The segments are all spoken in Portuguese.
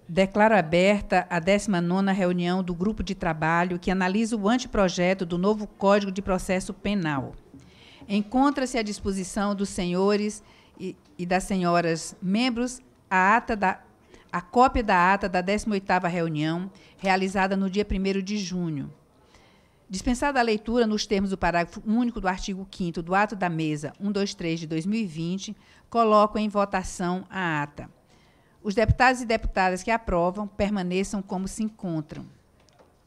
Declaro aberta a 19ª reunião do Grupo de Trabalho que analisa o anteprojeto do novo Código de Processo Penal. Encontra-se à disposição dos senhores e das senhoras membros a cópia da ata da 18ª reunião, realizada no dia 1º de junho. Dispensada a leitura nos termos do parágrafo único do artigo 5º do ato da mesa 123 de 2020, coloco em votação a ata. Os deputados e deputadas que aprovam permaneçam como se encontram.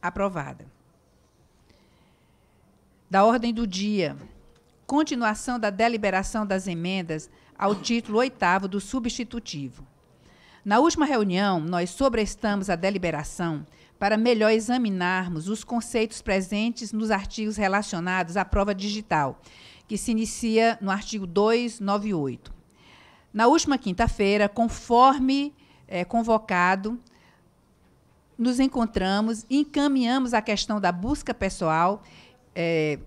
Aprovada. Da ordem do dia, continuação da deliberação das emendas ao título 8º do substitutivo. Na última reunião, nós sobrestamos a deliberação para melhor examinarmos os conceitos presentes nos artigos relacionados à prova digital, que se inicia no artigo 298. Na última quinta-feira, conforme convocado, nos encontramos e encaminhamos a questão da busca pessoal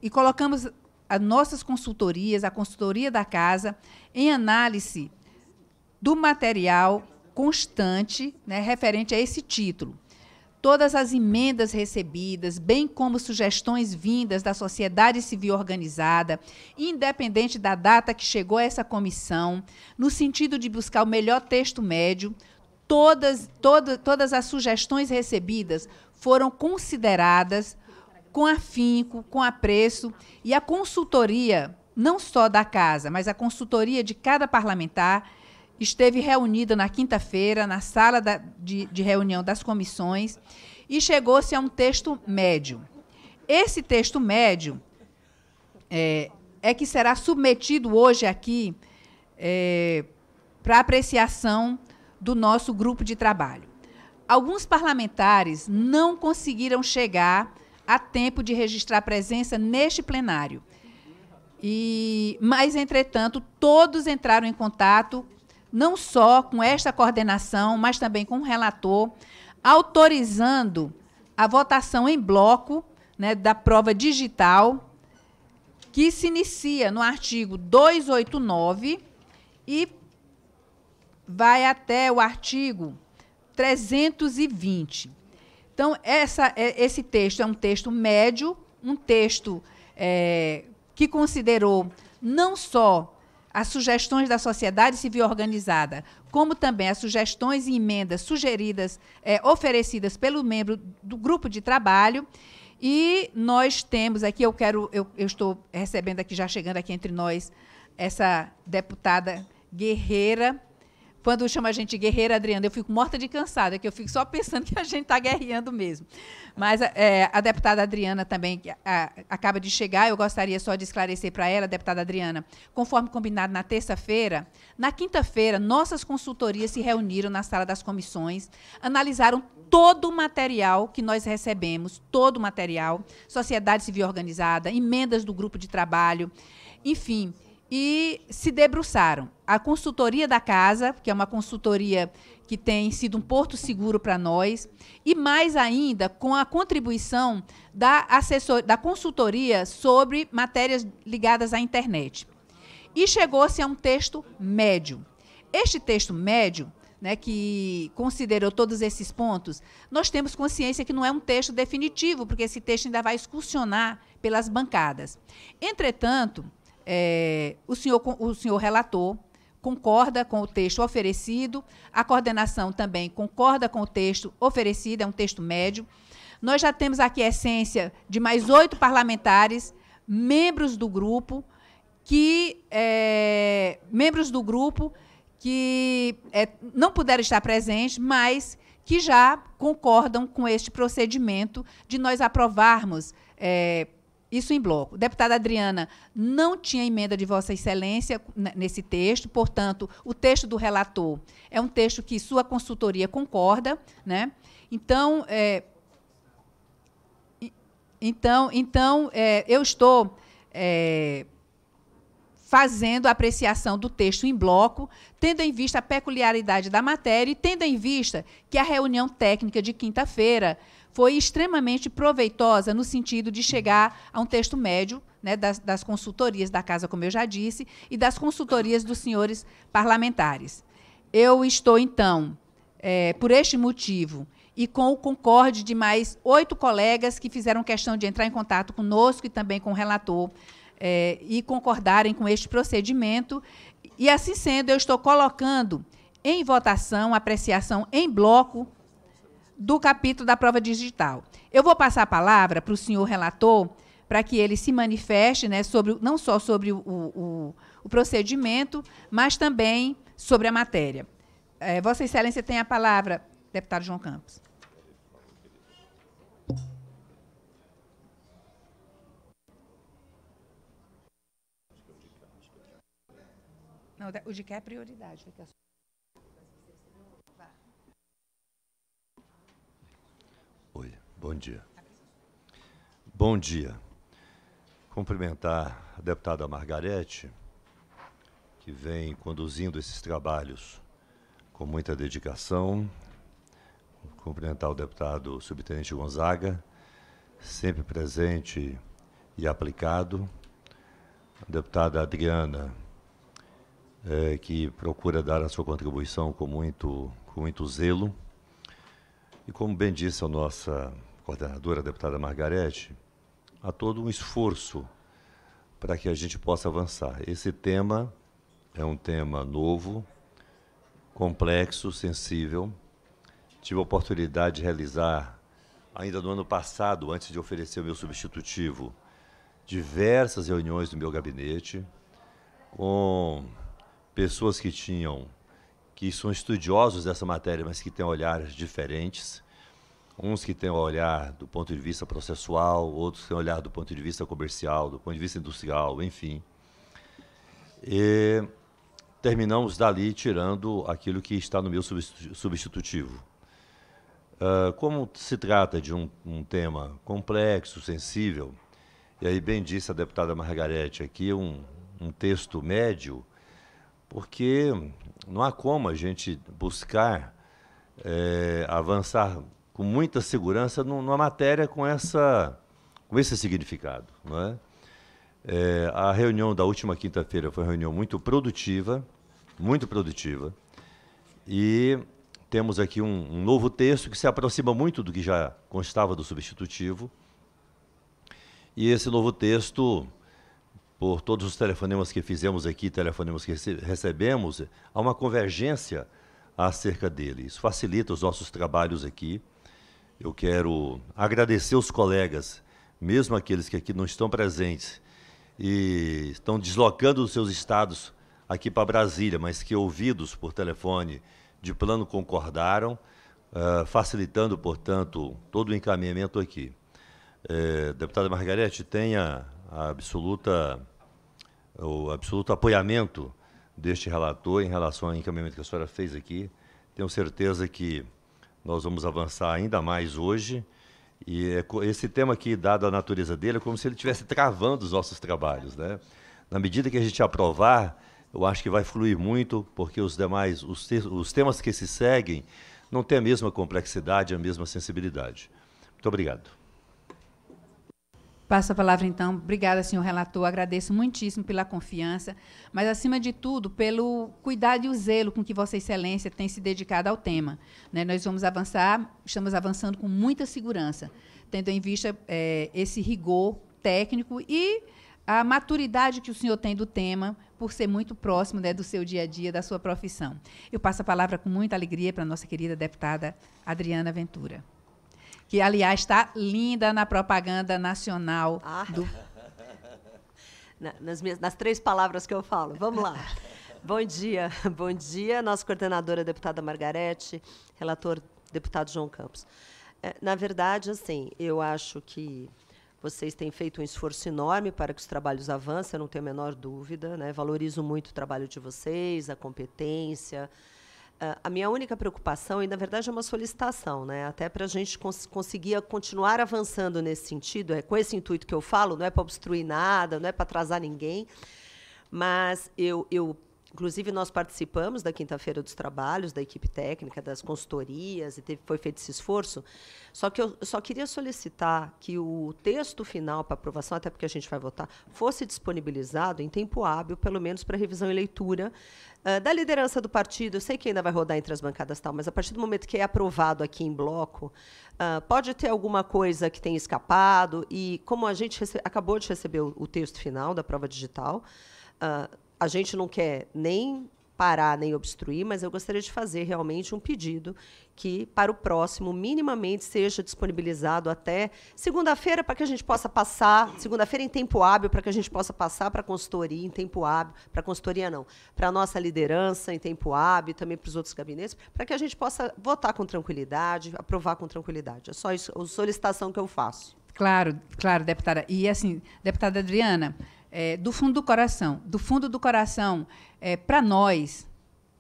e colocamos as nossas consultorias, a consultoria da casa, em análise do material constante, né, referente a esse título. Todas as emendas recebidas, bem como sugestões vindas da sociedade civil organizada, independente da data que chegou a essa comissão, no sentido de buscar o melhor texto médio, todas as sugestões recebidas foram consideradas com afinco, com apreço, e a consultoria, não só da casa, mas a consultoria de cada parlamentar, esteve reunida na quinta-feira, na sala de reunião das comissões, e chegou-se a um texto médio. Esse texto médio é que será submetido hoje aqui para apreciação do nosso grupo de trabalho. Alguns parlamentares não conseguiram chegar a tempo de registrar presença neste plenário, mas, entretanto, todos entraram em contato não só com esta coordenação, mas também com o relator, autorizando a votação em bloco, né, da prova digital, que se inicia no artigo 289 e vai até o artigo 320. Então, esse texto é um texto médio, um texto que considerou não só as sugestões da sociedade civil organizada, como também as sugestões e emendas sugeridas, oferecidas pelo membro do grupo de trabalho. E nós temos aqui, eu estou recebendo aqui, já chegando aqui entre nós, essa deputada guerreira. Quando chama a gente guerreira, Adriana, eu fico morta de cansada, que eu fico só pensando que a gente está guerreando mesmo. Mas a deputada Adriana também acaba de chegar, eu gostaria só de esclarecer para ela, deputada Adriana, conforme combinado na terça-feira, na quinta-feira, nossas consultorias se reuniram na sala das comissões, analisaram todo o material que nós recebemos, todo o material, sociedade civil organizada, emendas do grupo de trabalho, enfim, e se debruçaram. A consultoria da casa, que é uma consultoria que tem sido um porto seguro para nós, e mais ainda com a contribuição da consultoria sobre matérias ligadas à internet. E chegou-se a um texto médio. Este texto médio, né, que considerou todos esses pontos, nós temos consciência que não é um texto definitivo, porque esse texto ainda vai excursionar pelas bancadas. Entretanto, o senhor relator concorda com o texto oferecido, a coordenação também concorda com o texto oferecido, é um texto médio. Nós já temos aqui a essência de mais 8 parlamentares, membros do grupo, que não puderam estar presentes, mas que já concordam com este procedimento de nós aprovarmos isso em bloco. Deputada Adriana, não tinha emenda de Vossa Excelência nesse texto, portanto, o texto do relator é um texto que sua consultoria concorda, né? Então, eu estou fazendo a apreciação do texto em bloco, tendo em vista a peculiaridade da matéria e tendo em vista que a reunião técnica de quinta-feira foi extremamente proveitosa no sentido de chegar a um texto médio, né, das consultorias da casa, como eu já disse, e das consultorias dos senhores parlamentares. Eu estou, então, por este motivo, e com o concorde de mais 8 colegas que fizeram questão de entrar em contato conosco e também com o relator, e concordarem com este procedimento. E, assim sendo, eu estou colocando em votação, apreciação em bloco do capítulo da prova digital. Eu vou passar a palavra para o senhor relator, para que ele se manifeste, né, sobre, não só sobre o procedimento, mas também sobre a matéria. Vossa Excelência tem a palavra, deputado João Campos. Não, o de cá é prioridade. Oi, bom dia. Bom dia. Cumprimentar a deputada Margarete, que vem conduzindo esses trabalhos com muita dedicação. Cumprimentar o deputado subtenente Gonzaga, sempre presente e aplicado. A deputada Adriana, que procura dar a sua contribuição com muito zelo. E, como bem disse a nossa coordenadora, a deputada Margarete, há todo um esforço para que a gente possa avançar. Esse tema é um tema novo, complexo, sensível. Tive a oportunidade de realizar, ainda no ano passado, antes de oferecer o meu substitutivo, diversas reuniões no meu gabinete com pessoas que são estudiosos dessa matéria, mas que têm olhares diferentes. Uns que têm o olhar do ponto de vista processual, outros que têm o olhar do ponto de vista comercial, do ponto de vista industrial, enfim. E terminamos dali tirando aquilo que está no meu substitutivo. Como se trata de um tema complexo, sensível, e aí bem disse a deputada Margarete aqui, um texto médio, porque não há como a gente buscar avançar com muita segurança numa matéria com esse significado, não é? A reunião da última quinta-feira foi uma reunião muito produtiva, e temos aqui um novo texto que se aproxima muito do que já constava do substitutivo, e esse novo texto, por todos os telefonemas que fizemos aqui, telefonemas que recebemos, há uma convergência acerca dele. Isso facilita os nossos trabalhos aqui. Eu quero agradecer os colegas, mesmo aqueles que aqui não estão presentes e estão deslocando os seus estados aqui para Brasília, mas que, ouvidos por telefone de plano, concordaram, facilitando, portanto, todo o encaminhamento aqui. Deputada Margarete, tenha o absoluto apoiamento deste relator em relação ao encaminhamento que a senhora fez aqui. Tenho certeza que nós vamos avançar ainda mais hoje. E esse tema aqui, dado a natureza dele, é como se ele estivesse travando os nossos trabalhos, né? Na medida que a gente aprovar, eu acho que vai fluir muito, porque os temas que se seguem não têm a mesma complexidade, a mesma sensibilidade. Muito obrigado. Passo a palavra, então. Obrigada, senhor relator. Agradeço muitíssimo pela confiança, mas, acima de tudo, pelo cuidado e o zelo com que Vossa Excelência tem se dedicado ao tema. Nós vamos avançar, estamos avançando com muita segurança, tendo em vista esse rigor técnico e a maturidade que o senhor tem do tema, por ser muito próximo, né, do seu dia a dia, da sua profissão. Eu passo a palavra com muita alegria para a nossa querida deputada Adriana Ventura, que, aliás, está linda na propaganda nacional do... Nas 3 palavras que eu falo. Vamos lá. Bom dia, nossa coordenadora, deputada Margarete, relator, deputado João Campos. Na verdade, assim, eu acho que vocês têm feito um esforço enorme para que os trabalhos avancem, eu não tenho a menor dúvida, né? Valorizo muito o trabalho de vocês, a competência. A minha única preocupação, e na verdade é uma solicitação, né, até para a gente conseguir continuar avançando nesse sentido, com esse intuito que eu falo, não é para obstruir nada, não é para atrasar ninguém, mas eu Inclusive, nós participamos da Quinta-feira dos Trabalhos, da equipe técnica, das consultorias, e foi feito esse esforço. Só que eu só queria solicitar que o texto final para aprovação, até porque a gente vai votar, fosse disponibilizado em tempo hábil, pelo menos para revisão e leitura, da liderança do partido. Eu sei que ainda vai rodar entre as bancadas, tal, mas a partir do momento que é aprovado aqui em bloco, pode ter alguma coisa que tenha escapado, e como a gente acabou de receber o texto final da prova digital, a gente não quer nem parar, nem obstruir, mas eu gostaria de fazer realmente um pedido que, para o próximo, minimamente seja disponibilizado até segunda-feira, para que a gente possa passar, segunda-feira em tempo hábil, para que a gente possa passar para a consultoria em tempo hábil, para a consultoria não, para a nossa liderança em tempo hábil, também para os outros gabinetes, para que a gente possa votar com tranquilidade, aprovar com tranquilidade. É só isso, a solicitação que eu faço. Claro, claro, deputada. E, assim, deputada Adriana, do fundo do coração, para nós,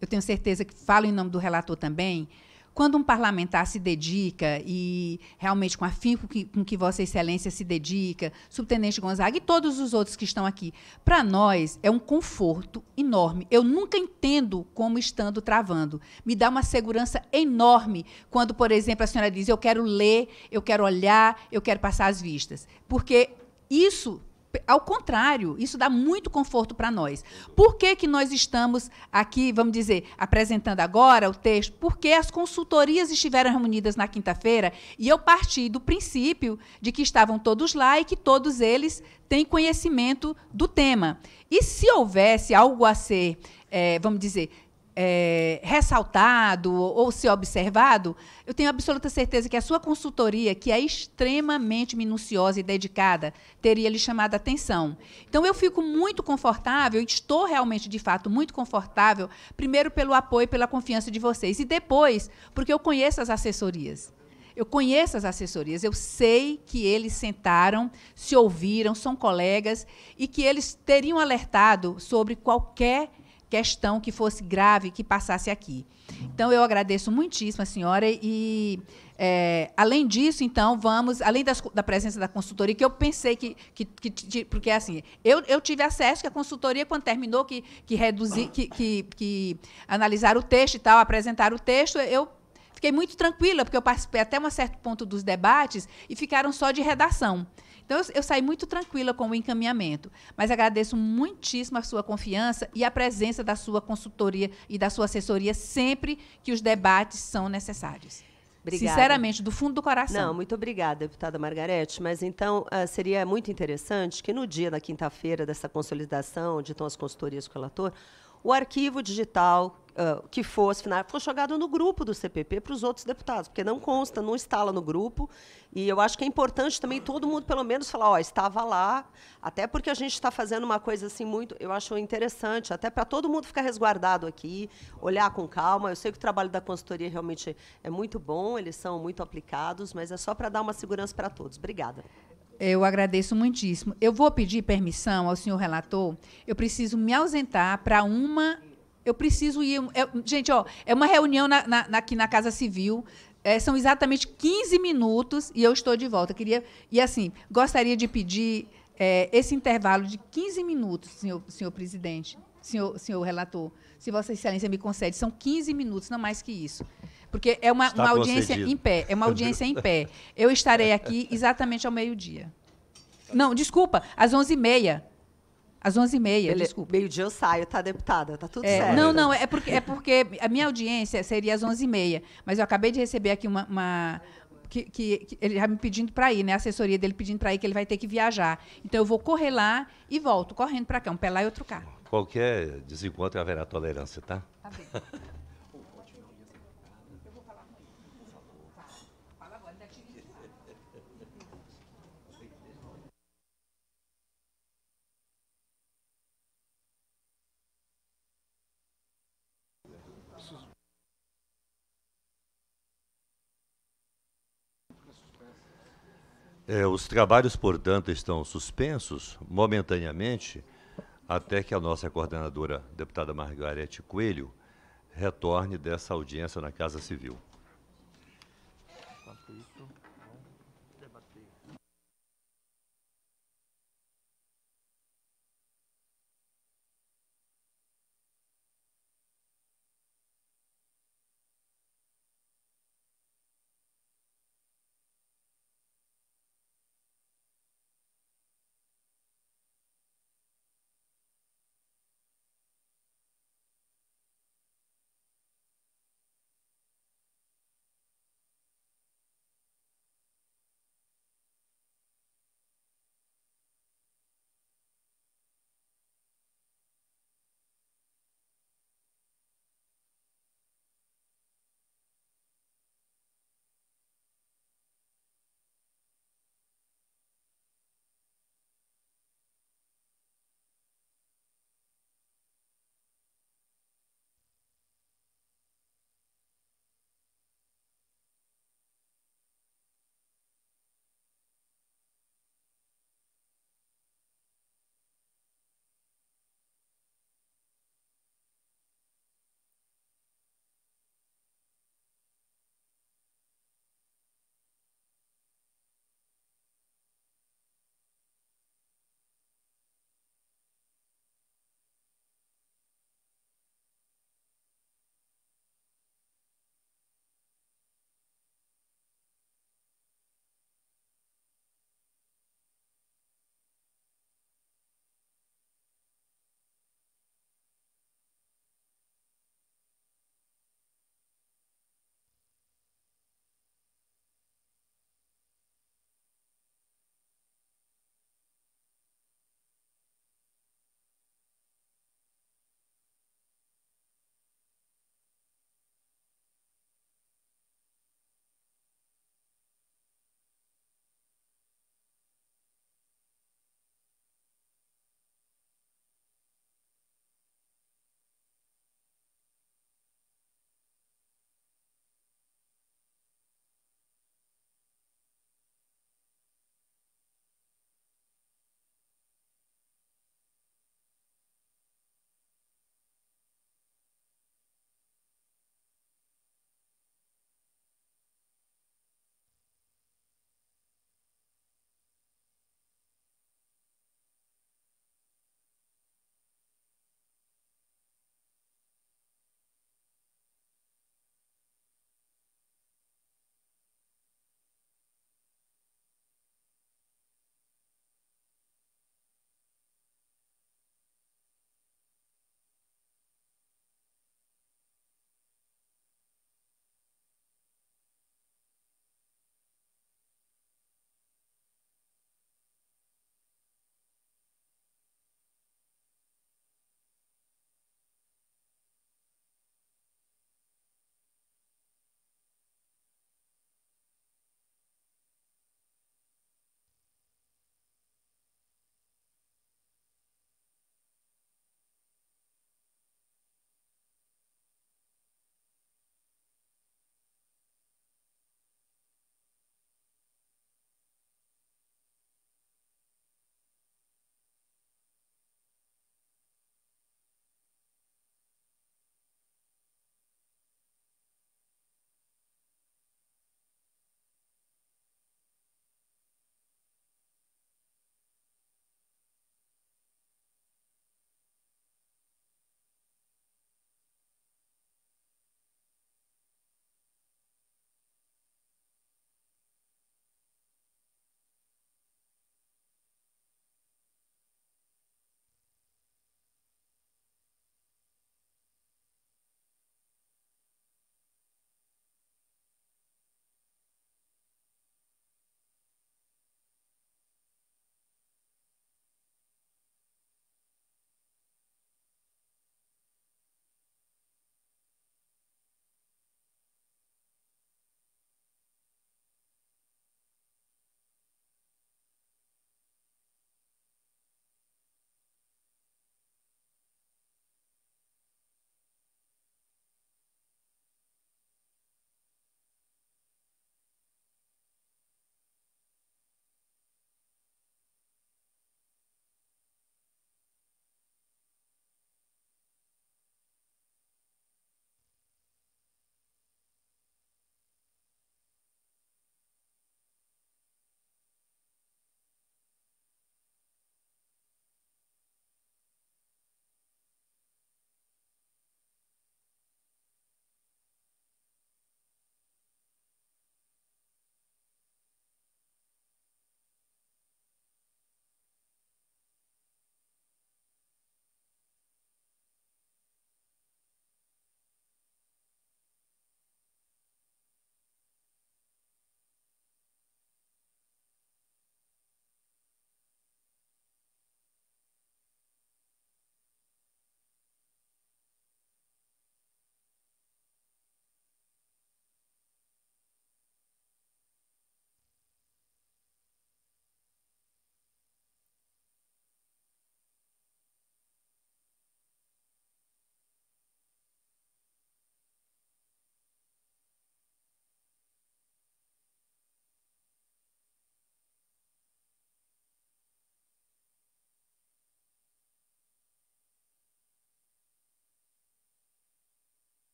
eu tenho certeza que falo em nome do relator também, quando um parlamentar se dedica e realmente com afinco com que Vossa Excelência se dedica, subtenente Gonzaga e todos os outros que estão aqui, para nós é um conforto enorme. Eu nunca entendo como estando travando. Me dá uma segurança enorme quando, por exemplo, a senhora diz, eu quero ler, eu quero olhar, eu quero passar as vistas. Porque isso... Ao contrário, isso dá muito conforto para nós. Por que nós estamos aqui, vamos dizer, apresentando agora o texto? Porque as consultorias estiveram reunidas na quinta-feira e eu parti do princípio de que estavam todos lá e que todos eles têm conhecimento do tema. E se houvesse algo a ser, vamos dizer, ressaltado ou ser observado, eu tenho absoluta certeza que a sua consultoria, que é extremamente minuciosa e dedicada, teria lhe chamado a atenção. Então, eu fico muito confortável, estou realmente, de fato, muito confortável, primeiro pelo apoio e pela confiança de vocês, e depois, porque eu conheço as assessorias. Eu conheço as assessorias, eu sei que eles sentaram, se ouviram, são colegas, e que eles teriam alertado sobre qualquer questão que fosse grave, que passasse aqui. Então, eu agradeço muitíssimo a senhora e, além disso, então, vamos, além da presença da consultoria, que eu pensei porque, assim, eu tive acesso que a consultoria, quando terminou, que analisaram o texto e tal, apresentaram o texto, eu fiquei muito tranquila, porque eu participei até um certo ponto dos debates e ficaram só de redação. Então, eu saí muito tranquila com o encaminhamento, mas agradeço muitíssimo a sua confiança e a presença da sua consultoria e da sua assessoria sempre que os debates são necessários. Obrigada. Sinceramente, do fundo do coração. Não, muito obrigada, deputada Margarete. Mas, então, seria muito interessante que, no dia da quinta-feira dessa consolidação de as consultorias com o relator, o arquivo digital que fosse jogado no grupo do CPP para os outros deputados, porque não consta, não instala no grupo. E eu acho que é importante também todo mundo, pelo menos, falar, estava lá, até porque a gente está fazendo uma coisa assim muito, eu acho interessante, até para todo mundo ficar resguardado aqui, olhar com calma. Eu sei que o trabalho da consultoria realmente é muito bom, eles são muito aplicados, mas é só para dar uma segurança para todos. Obrigada. Eu agradeço muitíssimo. Eu vou pedir permissão ao senhor relator. Eu preciso me ausentar para uma... Eu preciso ir... gente, é uma reunião aqui na Casa Civil. São exatamente 15 minutos e eu estou de volta. E, assim, gostaria de pedir esse intervalo de 15 minutos, senhor presidente, senhor relator, se Vossa Excelência me concede. São 15 minutos, não mais que isso. Porque é uma audiência em pé. É uma audiência em pé. Eu estarei aqui exatamente ao meio-dia. Não, desculpa, às 11h30. Às 11h30, desculpa. Meio-dia eu saio, tá, deputada? Tá tudo certo. Não, é porque a minha audiência seria às 11h30. Mas eu acabei de receber aqui que ele já me pedindo para ir, né? A assessoria dele pedindo para ir, que ele vai ter que viajar. Então, eu vou correr lá e volto, correndo para cá. Um pé lá e outro cá. Qualquer desencontro haverá tolerância, tá? Tá bem. Os trabalhos, portanto, estão suspensos momentaneamente até que a nossa coordenadora, deputada Margarete Coelho, retorne dessa audiência na Casa Civil.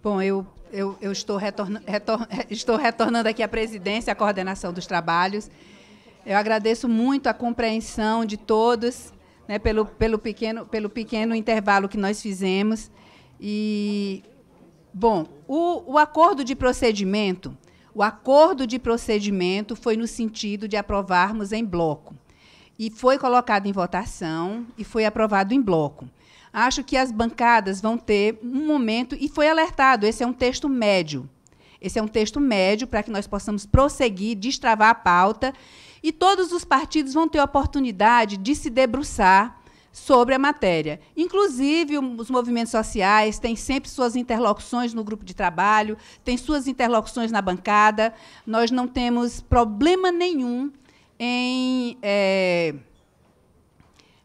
Bom, eu estou retornando aqui à presidência, à coordenação dos trabalhos. Eu agradeço muito a compreensão de todos, né, pelo pequeno intervalo que nós fizemos. E, bom, o acordo de procedimento foi no sentido de aprovarmos em bloco. E foi colocado em votação e foi aprovado em bloco. Acho que as bancadas vão ter um momento, e foi alertado, esse é um texto médio. Esse é um texto médio para que nós possamos prosseguir, destravar a pauta, e todos os partidos vão ter a oportunidade de se debruçar sobre a matéria. Inclusive, os movimentos sociais têm sempre suas interlocuções no grupo de trabalho, têm suas interlocuções na bancada. Nós não temos problema nenhum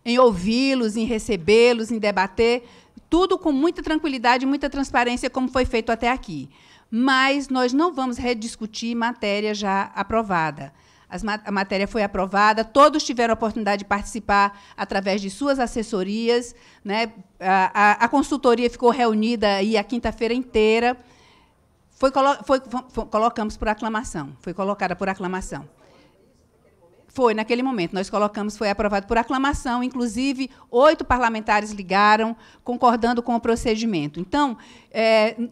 em ouvi-los, em recebê-los, em debater, tudo com muita tranquilidade e muita transparência, como foi feito até aqui. Mas nós não vamos rediscutir matéria já aprovada. A matéria foi aprovada, todos tiveram a oportunidade de participar através de suas assessorias, né? A consultoria ficou reunida aí a quinta-feira inteira. Colocamos por aclamação, foi colocada por aclamação. Foi, naquele momento, nós colocamos, foi aprovado por aclamação, inclusive 8 parlamentares ligaram, concordando com o procedimento. Então,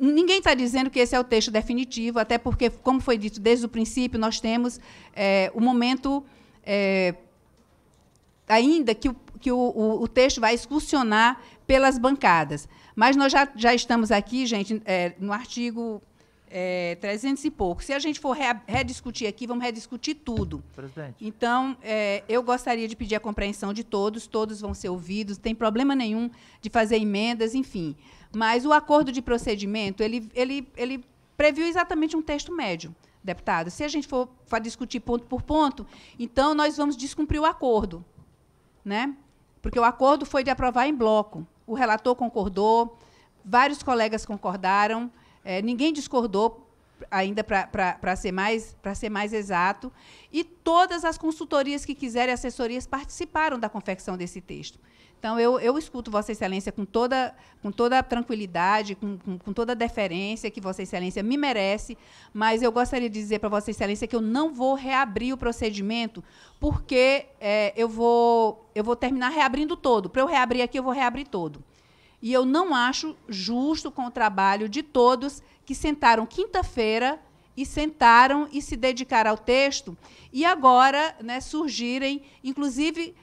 ninguém está dizendo que esse é o texto definitivo, até porque, como foi dito desde o princípio, nós temos o momento, ainda que o texto vai excursionar pelas bancadas. Mas nós já estamos aqui, gente, no artigo 300 e pouco. Se a gente for rediscutir aqui, vamos rediscutir tudo. Presidente. Então, eu gostaria de pedir a compreensão de todos vão ser ouvidos, não tem problema nenhum de fazer emendas, enfim. Mas o acordo de procedimento, ele previu exatamente um texto médio, deputado. Se a gente for discutir ponto por ponto, então nós vamos descumprir o acordo, né? Porque o acordo foi de aprovar em bloco. O relator concordou, vários colegas concordaram, ninguém discordou, ainda para ser mais exato, e todas as consultorias que quiserem, assessorias, participaram da confecção desse texto. Então, eu escuto Vossa Excelência com toda a tranquilidade, com toda a deferência que Vossa Excelência me merece, mas eu gostaria de dizer para Vossa Excelência que eu não vou reabrir o procedimento, porque eu vou terminar reabrindo todo. Para eu reabrir aqui, eu vou reabrir todo. E eu não acho justo com o trabalho de todos que sentaram quinta-feira e se dedicaram ao texto, e agora, né, surgirem, inclusive...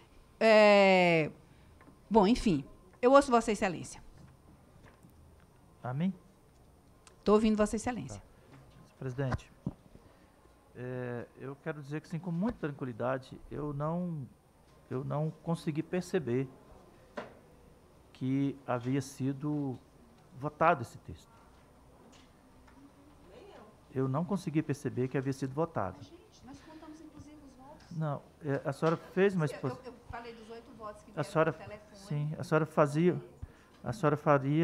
Bom, enfim, eu ouço Vossa Excelência. Amém? Estou ouvindo Vossa Excelência. Tá. Presidente, eu quero dizer que, sim, com muita tranquilidade, eu não consegui perceber que havia sido votado esse texto. Eu não consegui perceber que havia sido votado. Gente, nós contamos, inclusive, os votos. Não, a senhora fez uma exposição. Eu falei dos 8 votos que A vieram senhora, no telefone. sim, a senhora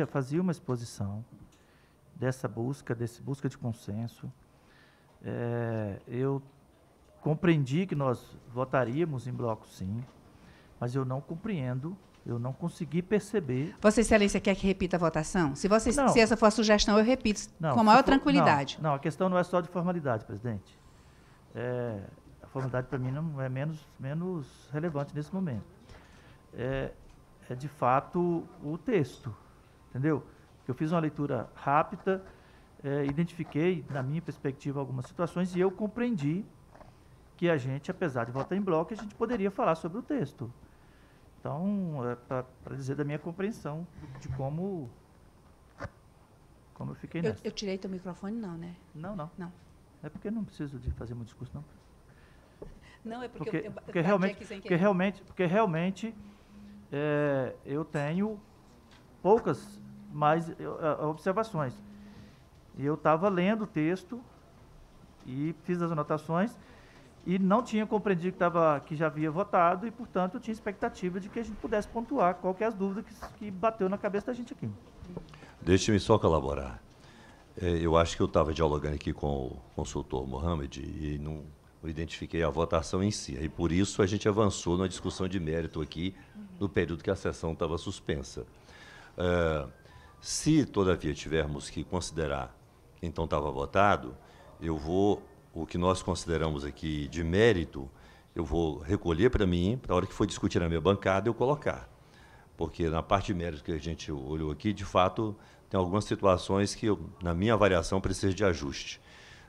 fazia uma exposição dessa busca de consenso. Eu compreendi que nós votaríamos em bloco, sim, mas eu não compreendo. Eu não consegui perceber... Vossa Excelência quer que repita a votação? Se essa for a sugestão, eu repito, não, com a maior tranquilidade. Não, a questão não é só de formalidade, presidente. A formalidade, para mim, não é menos relevante nesse momento. É, de fato, o texto, entendeu? Eu fiz uma leitura rápida, identifiquei, na minha perspectiva, algumas situações, e eu compreendi que a gente, apesar de votar em bloco, a gente poderia falar sobre o texto. Então, para dizer da minha compreensão de como eu fiquei nessa. Eu tirei teu microfone, não, né? Não. Não. É porque não preciso de fazer muito discurso, não. Não, é porque porque realmente eu tenho poucas mais observações. E eu estava lendo o texto e fiz as anotações, e não tinha compreendido que já havia votado, e, portanto, eu tinha expectativa de que a gente pudesse pontuar qualquer as dúvidas que bateu na cabeça da gente aqui. Deixe-me só colaborar. Eu acho que eu estava dialogando aqui com o consultor Mohamed e não identifiquei a votação em si. E, por isso, a gente avançou na discussão de mérito aqui, no período que a sessão estava suspensa. Se, todavia, tivermos que considerar que então estava votado, o que nós consideramos aqui de mérito, eu vou recolher para mim, para a hora que for discutir na minha bancada, eu colocar. Porque na parte de mérito que a gente olhou aqui, de fato, tem algumas situações que, na minha avaliação, precisam de ajuste.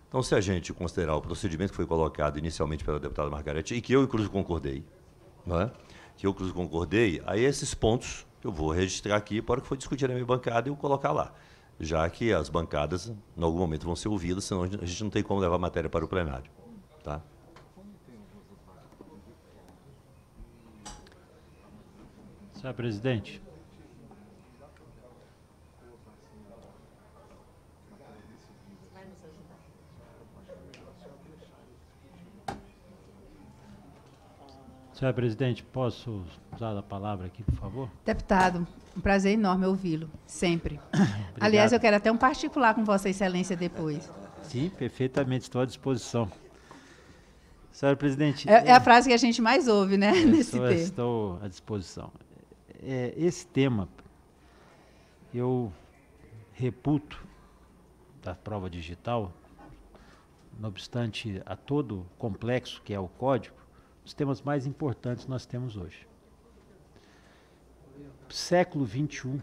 Então, se a gente considerar o procedimento que foi colocado inicialmente pela deputada Margarete, e que eu, inclusive, concordei, não é? Que eu, inclusive, concordei, aí esses pontos eu vou registrar aqui, para a hora que for discutir na minha bancada, eu colocar lá. Já que as bancadas, em algum momento, vão ser ouvidas, senão a gente não tem como levar a matéria para o plenário. Tá? Senhor presidente. Senhor presidente, posso usar a palavra aqui, por favor? Deputado, um prazer enorme ouvi-lo, sempre. Aliás, eu quero até um particular com Vossa Excelência depois. Sim, perfeitamente, estou à disposição. Senhor presidente... É a frase que a gente mais ouve, né, nesse tema. Estou à disposição. Esse tema, eu reputo da prova digital, não obstante a todo o complexo que é o código, os temas mais importantes nós temos hoje. Século XXI,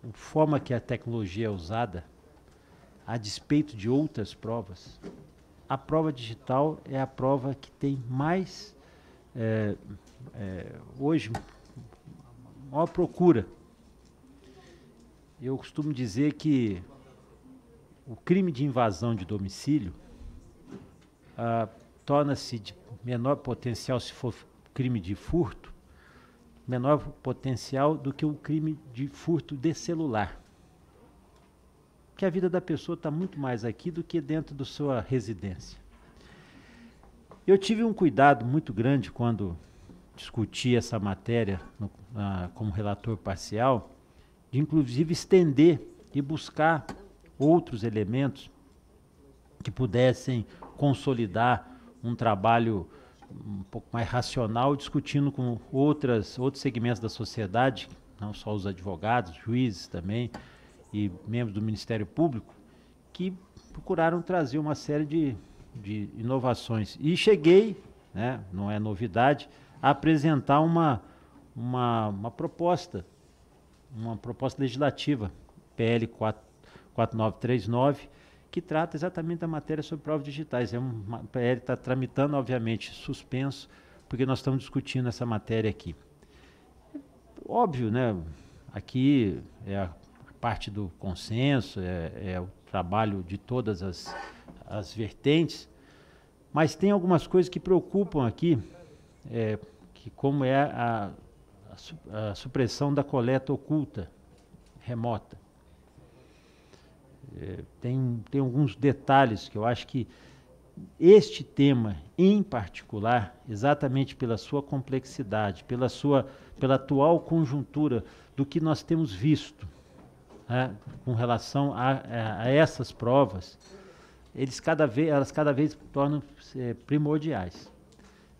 a forma que a tecnologia é usada, a despeito de outras provas, a prova digital é a prova que tem mais, hoje, maior procura. Eu costumo dizer que o crime de invasão de domicílio torna-se de menor potencial, se for crime de furto, menor potencial do que o crime de furto de celular. Porque a vida da pessoa está muito mais aqui do que dentro da sua residência. Eu tive um cuidado muito grande quando discuti essa matéria como relator parcial, de inclusive estender e buscar outros elementos que pudessem consolidar um trabalho um pouco mais racional, discutindo com outros segmentos da sociedade, não só os advogados, juízes também, e membros do Ministério Público, que procuraram trazer uma série de inovações. E cheguei, né, não é novidade, a apresentar uma proposta legislativa, PL 4939, que trata exatamente da matéria sobre provas digitais. O PL está tramitando, obviamente, suspenso, porque nós estamos discutindo essa matéria aqui. Óbvio, né? Aqui é a parte do consenso, é o trabalho de todas as vertentes, mas tem algumas coisas que preocupam aqui, que como é a supressão da coleta oculta, remota. Tem alguns detalhes que eu acho que este tema, em particular, exatamente pela sua complexidade, pela atual conjuntura do que nós temos visto, né, com relação a essas provas, elas cada vez tornam primordiais.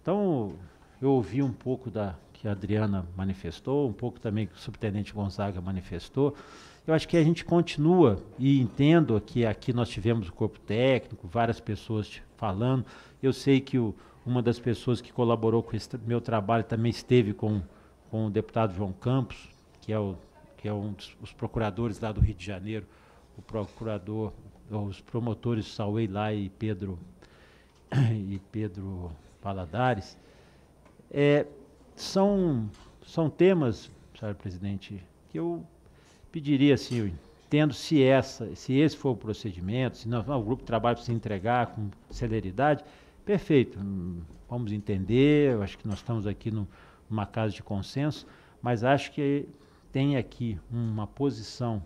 Então, eu ouvi um pouco que a Adriana manifestou, um pouco também que o subtenente Gonzaga manifestou. Eu acho que a gente continua, e entendo que aqui nós tivemos o corpo técnico, várias pessoas falando. Eu sei que uma das pessoas que colaborou com esse meu trabalho também esteve com o deputado João Campos, que é um dos procuradores lá do Rio de Janeiro, os promotores Sauei lá e Pedro Paladares. São temas, senhor presidente, que eu pediria, assim, eu entendo se esse for o procedimento, se não, o grupo de trabalho precisa entregar com celeridade, perfeito, vamos entender, eu acho que nós estamos aqui numa casa de consenso, mas acho que tem aqui uma posição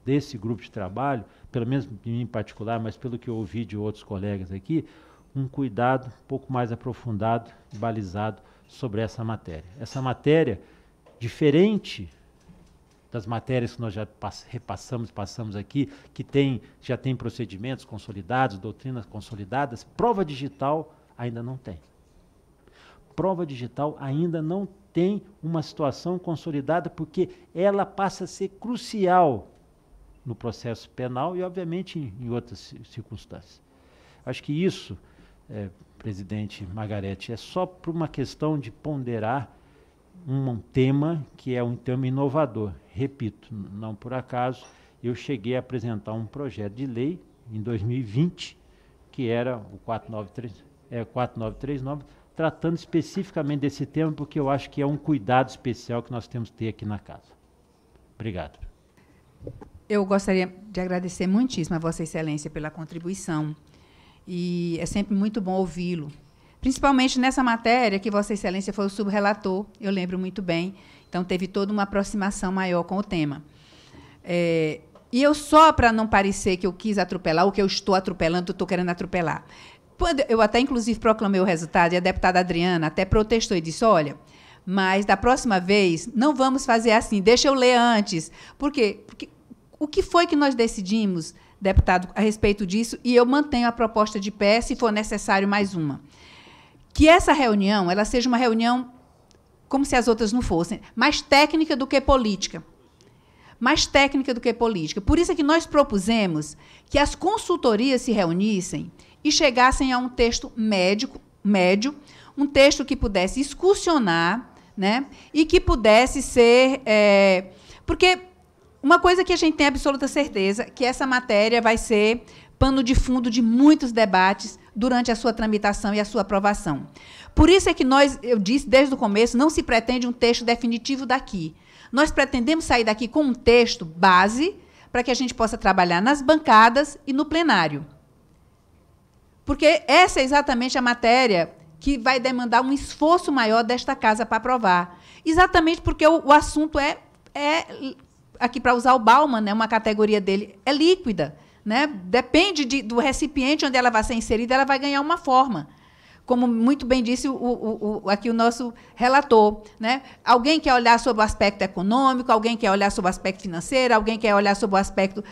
desse grupo de trabalho, pelo menos de mim em particular, mas pelo que eu ouvi de outros colegas aqui, um cuidado um pouco mais aprofundado e balizado sobre essa matéria. Essa matéria, diferente das matérias que nós já passamos aqui, que já tem procedimentos consolidados, doutrinas consolidadas, prova digital ainda não tem. Prova digital ainda não tem uma situação consolidada, porque ela passa a ser crucial no processo penal e, obviamente, em outras circunstâncias. Acho que isso, presidente Margarete, é só por uma questão de ponderar um tema que é um tema inovador. Repito, não por acaso, eu cheguei a apresentar um projeto de lei em 2020, que era o 4939, tratando especificamente desse tema, porque eu acho que é um cuidado especial que nós temos que ter aqui na casa. Obrigado. Eu gostaria de agradecer muitíssimo a Vossa Excelência pela contribuição. E é sempre muito bom ouvi-lo. Principalmente nessa matéria que Vossa Excelência foi o subrelator, eu lembro muito bem. Então, teve toda uma aproximação maior com o tema. E eu, só para não parecer que eu quis atropelar, ou que eu estou atropelando, estou querendo atropelar. Eu até, inclusive, proclamei o resultado, e a deputada Adriana até protestou e disse, olha, mas da próxima vez não vamos fazer assim, deixa eu ler antes. Por quê? Porque o que foi que nós decidimos, deputado, a respeito disso, e eu mantenho a proposta de pé, se for necessário mais uma. Que essa reunião ela seja uma reunião, como se as outras não fossem, mais técnica do que política. Mais técnica do que política. Por isso é que nós propusemos que as consultorias se reunissem e chegassem a um texto médio, um texto que pudesse excursionar, né, e que pudesse ser... porque uma coisa que a gente tem absoluta certeza, que essa matéria vai ser pano de fundo de muitos debates durante a sua tramitação e a sua aprovação. Por isso é que eu disse desde o começo, não se pretende um texto definitivo daqui. Nós pretendemos sair daqui com um texto base para que a gente possa trabalhar nas bancadas e no plenário. Porque essa é exatamente a matéria que vai demandar um esforço maior desta casa para aprovar. Exatamente porque o assunto aqui para usar o Bauman, né, uma categoria dele, é líquida. Né? Depende do recipiente onde ela vai ser inserida, ela vai ganhar uma forma. Como muito bem disse aqui o nosso relator. Né? Alguém quer olhar sobre o aspecto econômico, alguém quer olhar sobre o aspecto financeiro, alguém quer olhar sobre o aspecto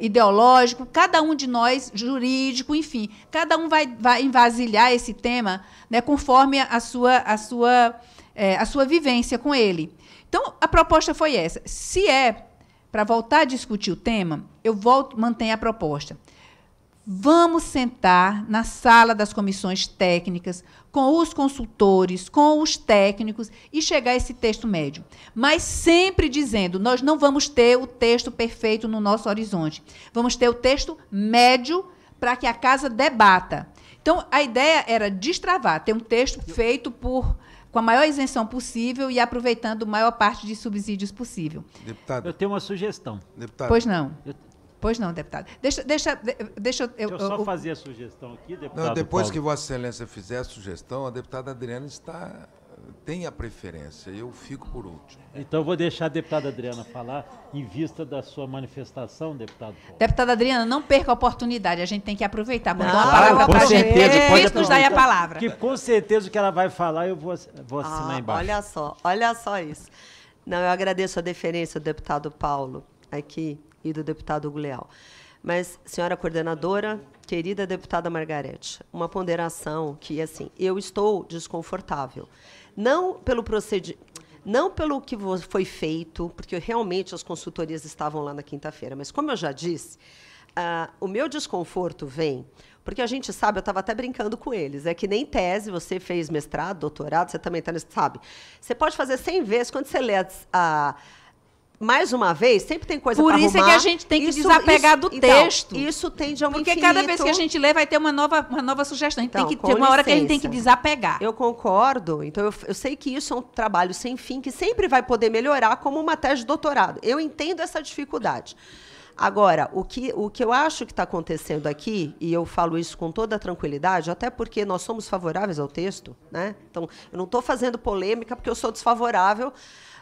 ideológico, cada um de nós, jurídico, enfim, cada um vai envasilhar esse tema, né, conforme a sua vivência com ele. Então, a proposta foi essa. Se para voltar a discutir o tema, eu mantenho a proposta. Vamos sentar na sala das comissões técnicas, com os consultores, com os técnicos, e chegar a esse texto médio. Mas sempre dizendo, nós não vamos ter o texto perfeito no nosso horizonte. Vamos ter o texto médio para que a casa debata. Então, a ideia era destravar, ter um texto feito com a maior isenção possível e aproveitando a maior parte de subsídios possível. Deputado. Eu tenho uma sugestão. Deputado. Pois não. Pois não, deputado. Deixa eu só fazer a sugestão aqui, deputado. Não, depois Paulo. que Vossa Excelência fizer a sugestão, a deputada Adriana tem a preferência. Eu fico por último. Então, eu vou deixar a deputada Adriana falar em vista da sua manifestação, deputado Paulo. Deputada Adriana, não perca a oportunidade. A gente tem que aproveitar. Quando a palavra com certeza, pode nos dar a palavra. Que com certeza o que ela vai falar, eu vou assinar embaixo. Olha só isso. Não, eu agradeço a deferência do deputado Paulo aqui e do deputado Hugo Leal. Mas, senhora coordenadora, querida deputada Margarete, uma ponderação que, assim, eu estou desconfortável. Não pelo que foi feito, porque realmente as consultorias estavam lá na quinta-feira, mas, como eu já disse, o meu desconforto vem porque a gente sabe, eu estava até brincando com eles, é que nem tese, você fez mestrado, doutorado, você também sabe. Você pode fazer 100 vezes, quando você lê mais uma vez, sempre tem coisa para arrumar. Por isso é que a gente tem que desapegar do texto. Isso tende a um Porque infinito. cada vez que a gente lê, vai ter uma nova sugestão. A gente tem que ter uma hora que a gente tem que desapegar. Eu concordo. Então, eu sei que isso é um trabalho sem fim, que sempre vai poder melhorar como uma tese de doutorado. Eu entendo essa dificuldade. Agora, o que eu acho que está acontecendo aqui, e eu falo isso com toda a tranquilidade, até porque nós somos favoráveis ao texto, né? Então, eu não estou fazendo polêmica porque eu sou desfavorável,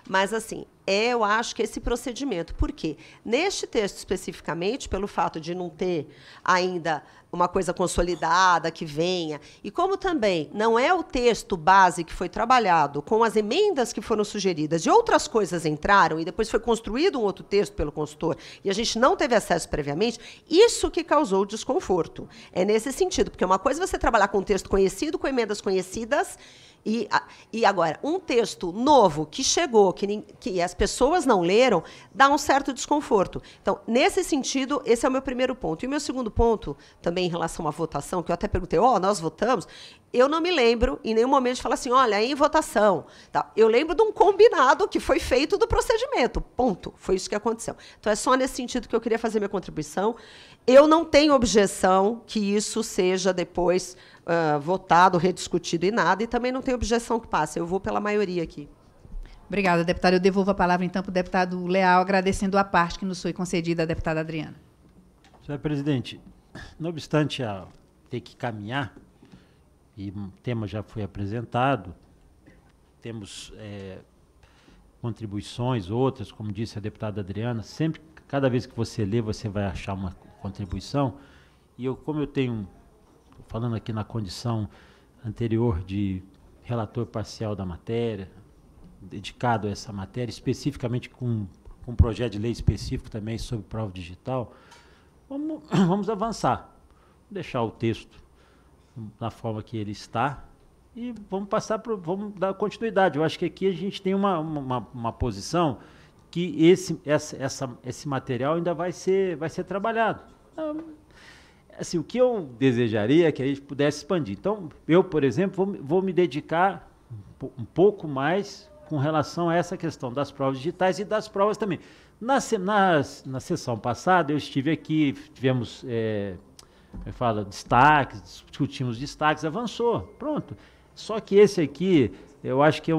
mas, assim, eu acho que esse procedimento. Por quê? Neste texto, especificamente, pelo fato de não ter ainda uma coisa consolidada que venha, e como também não é o texto base que foi trabalhado com as emendas que foram sugeridas, e outras coisas entraram, e depois foi construído um outro texto pelo consultor, e a gente não teve acesso previamente, isso que causou desconforto. É nesse sentido, porque uma coisa é você trabalhar com um texto conhecido, com emendas conhecidas, e agora, um texto novo que chegou, que as pessoas não leram, dá um certo desconforto. Então, nesse sentido, esse é o meu primeiro ponto. E o meu segundo ponto, também em relação à votação, que eu até perguntei, nós votamos, eu não me lembro em nenhum momento de falar assim, olha, em votação. Tá. Eu lembro de um combinado que foi feito do procedimento, ponto. Foi isso que aconteceu. Então, é só nesse sentido que eu queria fazer minha contribuição. Eu não tenho objeção que isso seja depois votado, rediscutido e nada, e também não tenho objeção que passe. Eu vou pela maioria aqui. Obrigada, deputada. Eu devolvo a palavra, então, para o deputado Leal, agradecendo a parte que nos foi concedida à deputada Adriana. Senhor presidente, não obstante ter que caminhar, e o tema já foi apresentado, temos contribuições, outras, como disse a deputada Adriana, sempre, cada vez que você lê, você vai achar uma contribuição, e como eu tenho, falando aqui na condição anterior de relator parcial da matéria, dedicado a essa matéria, especificamente com um projeto de lei específico também sobre prova digital, vamos avançar, deixar o texto na forma que ele está e vamos dar continuidade. Eu acho que aqui a gente tem uma posição que esse material ainda vai ser trabalhado. Assim, o que eu desejaria é que a gente pudesse expandir. Então, eu, por exemplo, vou me dedicar um pouco mais com relação a essa questão das provas digitais e das provas também. Na sessão passada, eu estive aqui, tivemos destaques, discutimos destaques, avançou, pronto. Só que esse aqui, eu acho que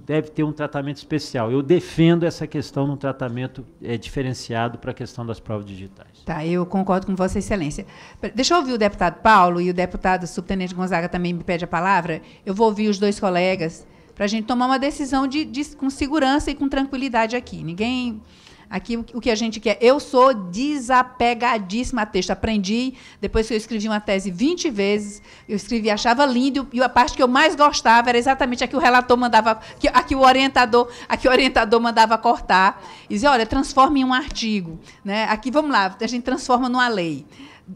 deve ter um tratamento especial. Eu defendo essa questão num tratamento diferenciado para a questão das provas digitais. Tá, eu concordo com Vossa Excelência. Deixa eu ouvir o deputado Paulo, e o deputado subtenente Gonzaga também me pede a palavra. Eu vou ouvir os dois colegas para a gente tomar uma decisão com segurança e com tranquilidade aqui. Aqui o que a gente quer. Eu sou desapegadíssima a texto. Aprendi, depois que eu escrevi uma tese 20 vezes, eu escrevi, achava lindo, e a parte que eu mais gostava era exatamente a que o relator mandava, a que o orientador mandava cortar. E dizia, olha, transforma em um artigo. Né? Aqui, vamos lá, a gente transforma numa lei.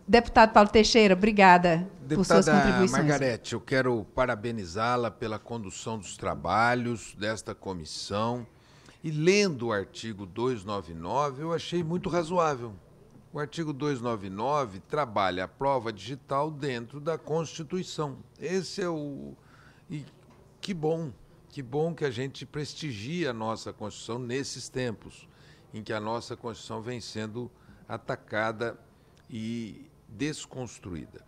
Deputado Paulo Teixeira, obrigada por suas contribuições. Margarete, eu quero parabenizá-la pela condução dos trabalhos desta comissão. E lendo o artigo 299, eu achei muito razoável. O artigo 299 trabalha a prova digital dentro da Constituição. Esse é o... E que bom que a gente prestigia a nossa Constituição nesses tempos, em que a nossa Constituição vem sendo atacada e desconstruída.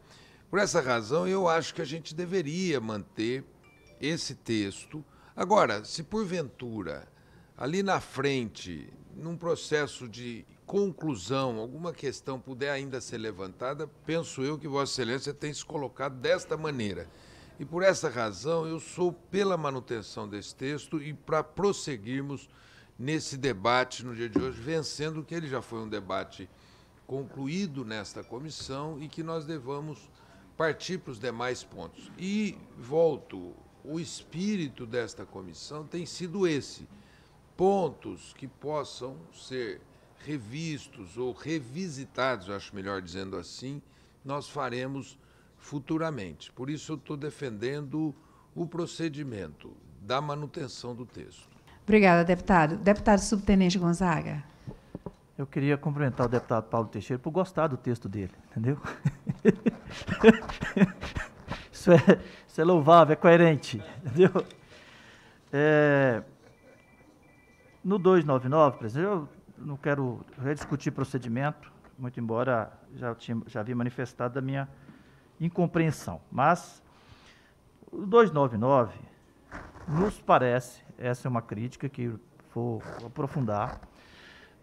Por essa razão, eu acho que a gente deveria manter esse texto. Agora, se porventura ali na frente, num processo de conclusão, alguma questão puder ainda ser levantada, penso eu que Vossa Excelência tem se colocado desta maneira. E por essa razão, eu sou pela manutenção desse texto e para prosseguirmos nesse debate no dia de hoje, vencendo que ele já foi um debate concluído nesta comissão e que nós devamos partir para os demais pontos. E volto, o espírito desta comissão tem sido esse: pontos que possam ser revistos ou revisitados, eu acho melhor dizendo assim, nós faremos futuramente. Por isso eu estou defendendo o procedimento da manutenção do texto. Obrigada, deputado. Deputado subtenente Gonzaga. Eu queria cumprimentar o deputado Paulo Teixeira por gostar do texto dele, entendeu? Isso é louvável, é coerente, entendeu? No 299, presidente, eu não quero rediscutir procedimento, muito embora já havia manifestado a minha incompreensão. Mas o 299 nos parece, essa é uma crítica que vou aprofundar,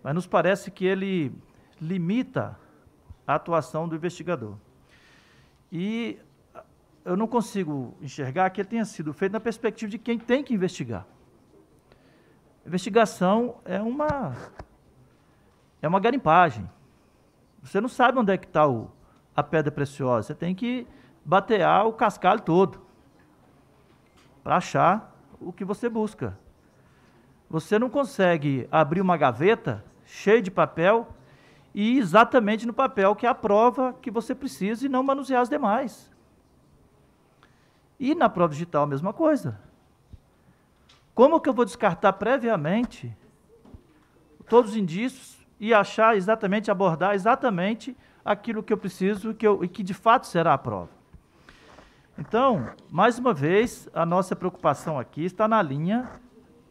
mas nos parece que ele limita a atuação do investigador. E eu não consigo enxergar que ele tenha sido feito na perspectiva de quem tem que investigar. Investigação é uma garimpagem. Você não sabe onde é que está a pedra preciosa. Você tem que batear o cascalho todo para achar o que você busca. Você não consegue abrir uma gaveta cheia de papel e ir exatamente no papel que é a prova que você precisa e não manusear as demais. E na prova digital a mesma coisa. Como que eu vou descartar previamente todos os indícios e achar exatamente, abordar exatamente aquilo que eu preciso e que de fato será a prova? Então, mais uma vez, a nossa preocupação aqui está na linha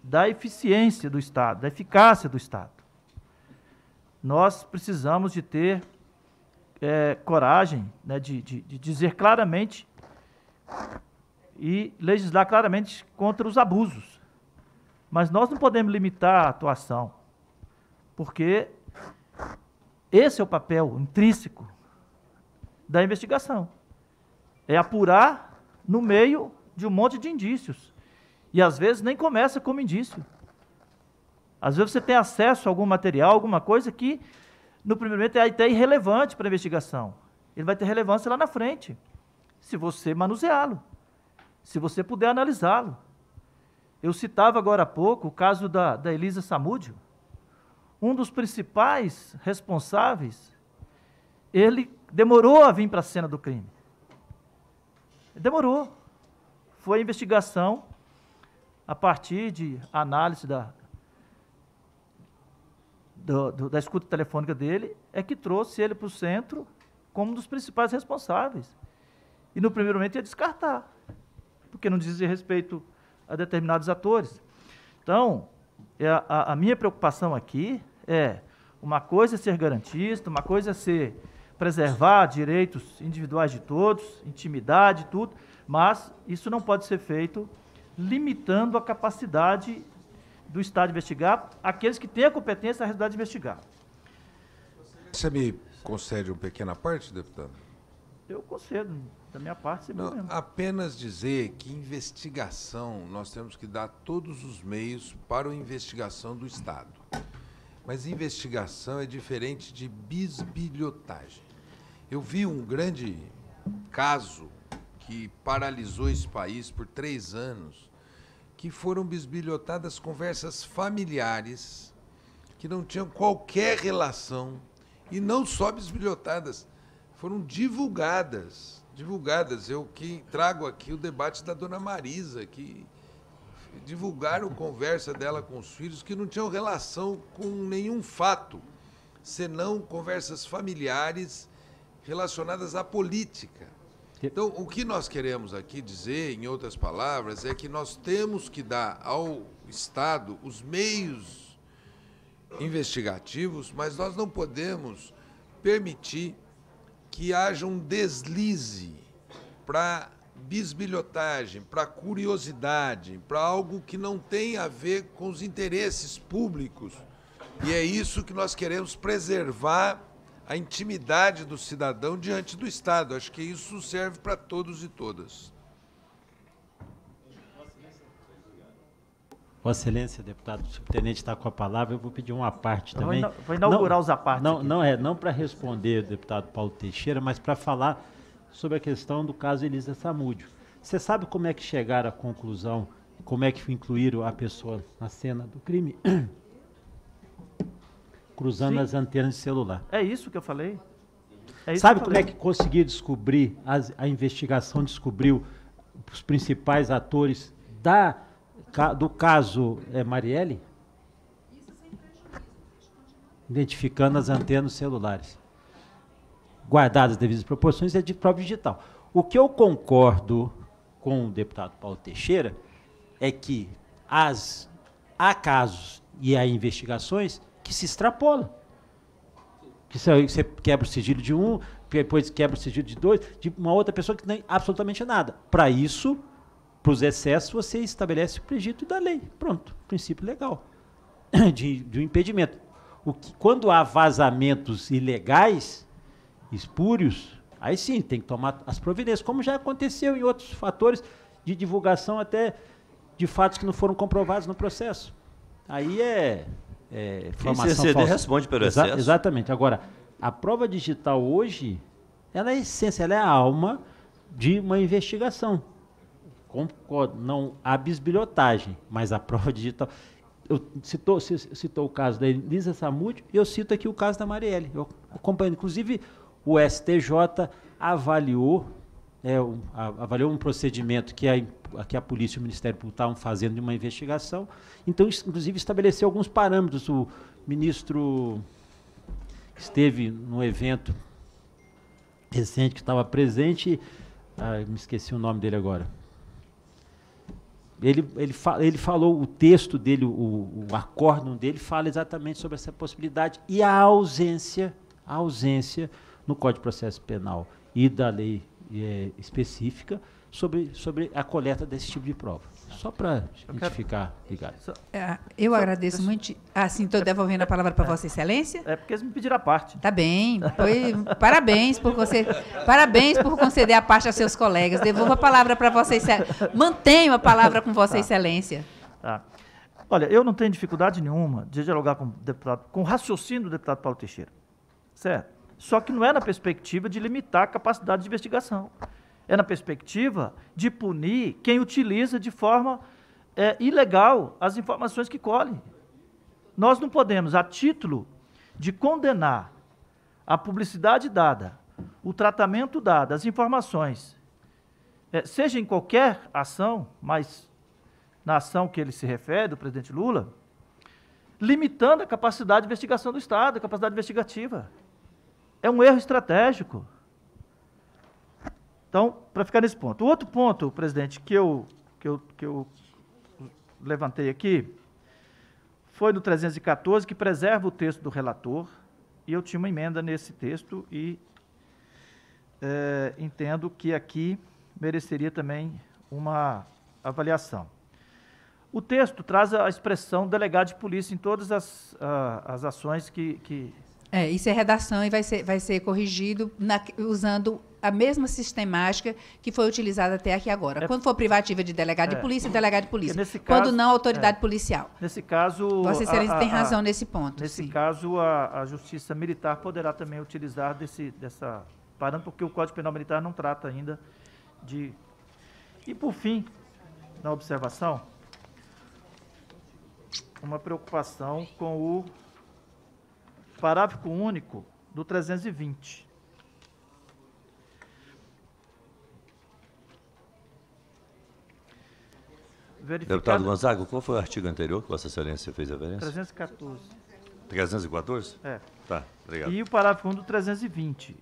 da eficiência do Estado, da eficácia do Estado. Nós precisamos de ter coragem, né, de dizer claramente e legislar claramente contra os abusos. Mas nós não podemos limitar a atuação, porque esse é o papel intrínseco da investigação. É apurar no meio de um monte de indícios. E às vezes nem começa como indício. Às vezes você tem acesso a algum material, alguma coisa que no primeiro momento é até irrelevante para a investigação. Ele vai ter relevância lá na frente, se você manuseá-lo, se você puder analisá-lo. Eu citava agora há pouco o caso da Elisa Samúdio. Um dos principais responsáveis, ele demorou a vir para a cena do crime. Demorou. Foi a investigação, a partir de análise da escuta telefônica dele, é que trouxe ele para o centro como um dos principais responsáveis. E no primeiro momento ia descartar, porque não dizia respeito a determinados atores. Então, a minha preocupação aqui é, uma coisa é ser garantista, uma coisa é ser preservar direitos individuais de todos, intimidade, tudo, mas isso não pode ser feito limitando a capacidade do Estado de investigar aqueles que têm a competência, a realidade de investigar. Você me concede uma pequena parte, deputado? Eu concedo, da minha parte, sem Não, problema. apenas dizer que investigação, nós temos que dar todos os meios para a investigação do Estado. Mas investigação é diferente de bisbilhotagem. Eu vi um grande caso que paralisou esse país por 3 anos, que foram bisbilhotadas conversas familiares que não tinham qualquer relação, e não só bisbilhotadas, foram divulgadas. Eu que trago aqui o debate da dona Marisa, que divulgaram conversa dela com os filhos que não tinham relação com nenhum fato, senão conversas familiares relacionadas à política. Então, o que nós queremos aqui dizer, em outras palavras, é que nós temos que dar ao Estado os meios investigativos, mas nós não podemos permitir que haja um deslize para bisbilhotagem, para curiosidade, para algo que não tem a ver com os interesses públicos. E é isso que nós queremos preservar, a intimidade do cidadão diante do Estado. Acho que isso serve para todos e todas. Vossa Excelência, deputado subtenente, está com a palavra. Eu vou pedir uma parte também. Vou inaugurar os apartes. Não para responder o deputado Paulo Teixeira, mas para falar sobre a questão do caso Elisa Samúdio. Você sabe como é que chegaram à conclusão, como é que incluíram a pessoa na cena do crime? Cruzando as antenas de celular. É isso que eu falei. Sabe como é que conseguiu descobrir, a investigação descobriu os principais atores do caso Marielle? Identificando as antenas celulares. Guardadas as devidas proporções, é de prova digital. O que eu concordo com o deputado Paulo Teixeira é que há casos e há investigações que se extrapolam. Que você quebra o sigilo de um, depois quebra o sigilo de dois, de uma outra pessoa que não tem absolutamente nada. Para isso, para os excessos, você estabelece o prestígio da lei. Pronto, princípio legal de um impedimento. Quando há vazamentos ilegais, espúrios, aí sim tem que tomar as providências, como já aconteceu em outros fatores de divulgação até de fatos que não foram comprovados no processo. Aí é formação CCD falsa. responde pelo excesso. Exatamente. Agora, a prova digital hoje, ela é a essência, ela é a alma de uma investigação. Concordo, não há bisbilhotagem, mas a prova digital... Você citou o caso da Elisa Samúdio, e eu cito aqui o caso da Marielle. Eu acompanho, inclusive, o STJ avaliou um procedimento que a polícia e o Ministério Público estavam fazendo de uma investigação. Então, inclusive, estabeleceu alguns parâmetros. O ministro esteve no evento recente que estava presente, me esqueci o nome dele agora. Ele falou, o texto dele, o acórdão dele, fala exatamente sobre essa possibilidade e a ausência no Código de Processo Penal e da lei específica sobre a coleta desse tipo de prova. Só para a gente ficar ligado. Eu agradeço muito. Sim, estou devolvendo a palavra para Vossa Excelência. É porque eles me pediram a parte. Tá bem. Parabéns por conceder a parte a seus colegas. Devolvo a palavra para Vossa Excelência. Mantenho a palavra com Vossa Excelência. Tá. Olha, eu não tenho dificuldade nenhuma de dialogar com o raciocínio do deputado Paulo Teixeira. Certo? Só que não é na perspectiva de limitar a capacidade de investigação. É na perspectiva de punir quem utiliza de forma ilegal as informações que colhe. Nós não podemos, a título de condenar a publicidade dada, o tratamento dado, as informações, seja em qualquer ação, mas na ação que ele se refere, do presidente Lula, limitando a capacidade de investigação do Estado, a capacidade investigativa. É um erro estratégico. Então, para ficar nesse ponto. O outro ponto, presidente, que eu levantei aqui, foi no 314, que preserva o texto do relator, e eu tinha uma emenda nesse texto, e entendo que aqui mereceria também uma avaliação. O texto traz a expressão delegado de polícia em todas as ações que... Isso é redação e vai ser corrigido usando a mesma sistemática que foi utilizada até aqui agora. Quando for privativa de delegado de polícia, delegado de polícia. Quando caso, não, autoridade policial. Nesse caso... Vossa Excelência tem razão nesse ponto. Nesse caso, a Justiça Militar poderá também utilizar dessa parâmetro, porque o Código Penal Militar não trata ainda de... E, por fim, na observação, uma preocupação com o parágrafo único do 320. Deputado Gonzaga, qual foi o artigo anterior que Vossa Excelência fez referência? 314. 314? Tá, obrigado. E o parágrafo 1 do 320.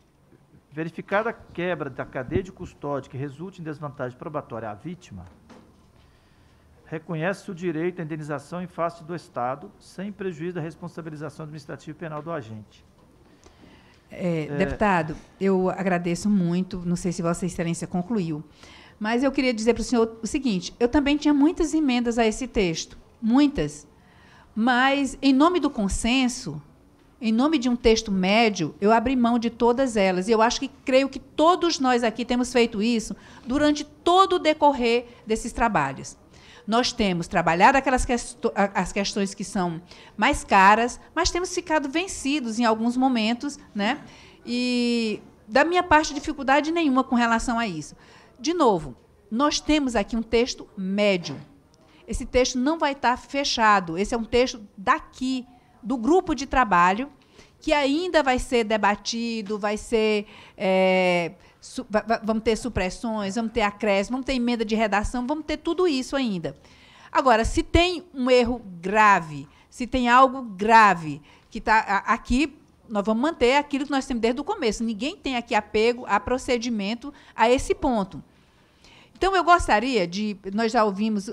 Verificada a quebra da cadeia de custódia que resulte em desvantagem probatória à vítima, reconhece o direito à indenização em face do Estado, sem prejuízo da responsabilização administrativa e penal do agente. Deputado, eu agradeço muito, não sei se Vossa Excelência concluiu, mas eu queria dizer para o senhor o seguinte, eu também tinha muitas emendas a esse texto, muitas, mas em nome do consenso, em nome de um texto médio, eu abri mão de todas elas, e eu creio que todos nós aqui temos feito isso durante todo o decorrer desses trabalhos. Nós temos trabalhado as questões que são mais caras, mas temos ficado vencidos em alguns momentos, né? E, da minha parte, dificuldade nenhuma com relação a isso. De novo, nós temos aqui um texto médio. Esse texto não vai estar fechado. Esse é um texto daqui, do grupo de trabalho, que ainda vai ser debatido, vai ser... vamos ter supressões, vamos ter acréscimo, vamos ter emenda de redação, vamos ter tudo isso ainda. Agora, se tem um erro grave, se tem algo grave que está aqui, nós vamos manter aquilo que nós temos desde o começo. Ninguém tem aqui apego a procedimento a esse ponto. Então, eu gostaria de... Nós já ouvimos,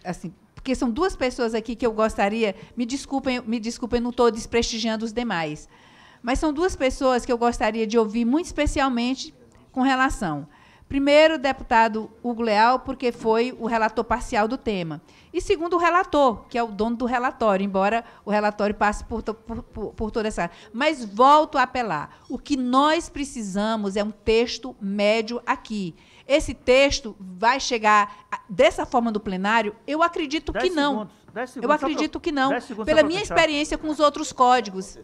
assim, porque são duas pessoas aqui que eu gostaria... Me desculpem, não estou desprestigiando os demais. Mas são duas pessoas que eu gostaria de ouvir muito especialmente com relação. Primeiro, o deputado Hugo Leal, porque foi o relator parcial do tema. E segundo, o relator, que é o dono do relatório, embora o relatório passe por toda essa... Mas volto a apelar. O que nós precisamos é um texto médio aqui. Esse texto vai chegar dessa forma do plenário? Eu acredito que não. 10 segundos. Eu acredito que não. 10 segundos Pela só pra minha fechar. experiência com os outros códigos.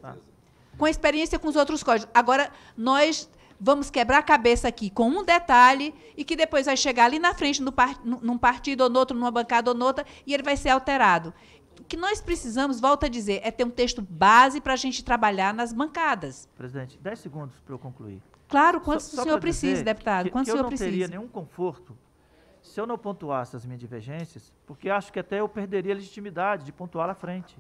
Com a experiência com os outros códigos. Agora, nós vamos quebrar a cabeça aqui com um detalhe e que depois vai chegar ali na frente num partido ou no outro, numa bancada ou noutra, e ele vai ser alterado. O que nós precisamos, volto a dizer, é ter um texto base para a gente trabalhar nas bancadas. Presidente, 10 segundos para eu concluir. Claro, quanto Só o senhor pra precisa, dizer deputado? Quanto o senhor eu não teria precisa? nenhum conforto se eu não pontuasse as minhas divergências, porque acho que até eu perderia a legitimidade de pontuar lá à frente.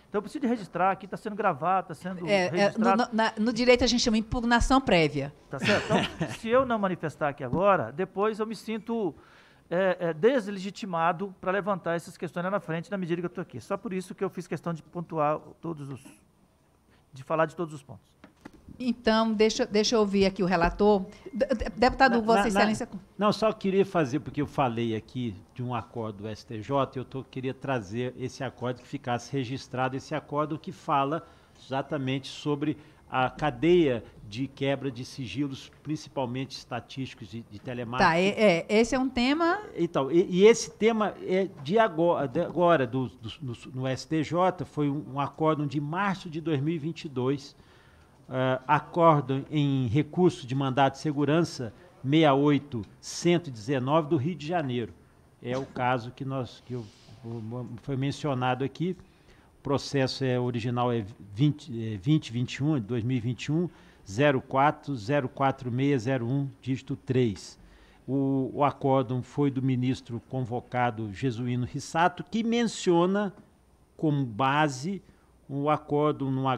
Então eu preciso de registrar, aqui está sendo gravado, está sendo registrado. No direito a gente chama impugnação prévia. Tá certo? Então, se eu não manifestar aqui agora, depois eu me sinto deslegitimado para levantar essas questões lá na frente, na medida que eu estou aqui. Só por isso que eu fiz questão de pontuar de falar de todos os pontos. Então, deixa eu ouvir aqui o relator. Deputado, Vossa Excelência... Não, só queria fazer, porque eu falei aqui de um acordo do STJ, queria trazer esse acordo, que ficasse registrado esse acordo que fala exatamente sobre a cadeia de quebra de sigilos, principalmente estatísticos de telemática. Tá, esse é um tema... Então, e esse tema é de agora no STJ, foi um acórdão de março de 2022, acórdão em recurso de mandado de segurança 68119 do Rio de Janeiro. É o caso foi mencionado aqui. O processo original é 2021, 2021, 04-04601, dígito 3. O acórdão foi do ministro convocado Jesuíno Rissato, que menciona como base o acordo, um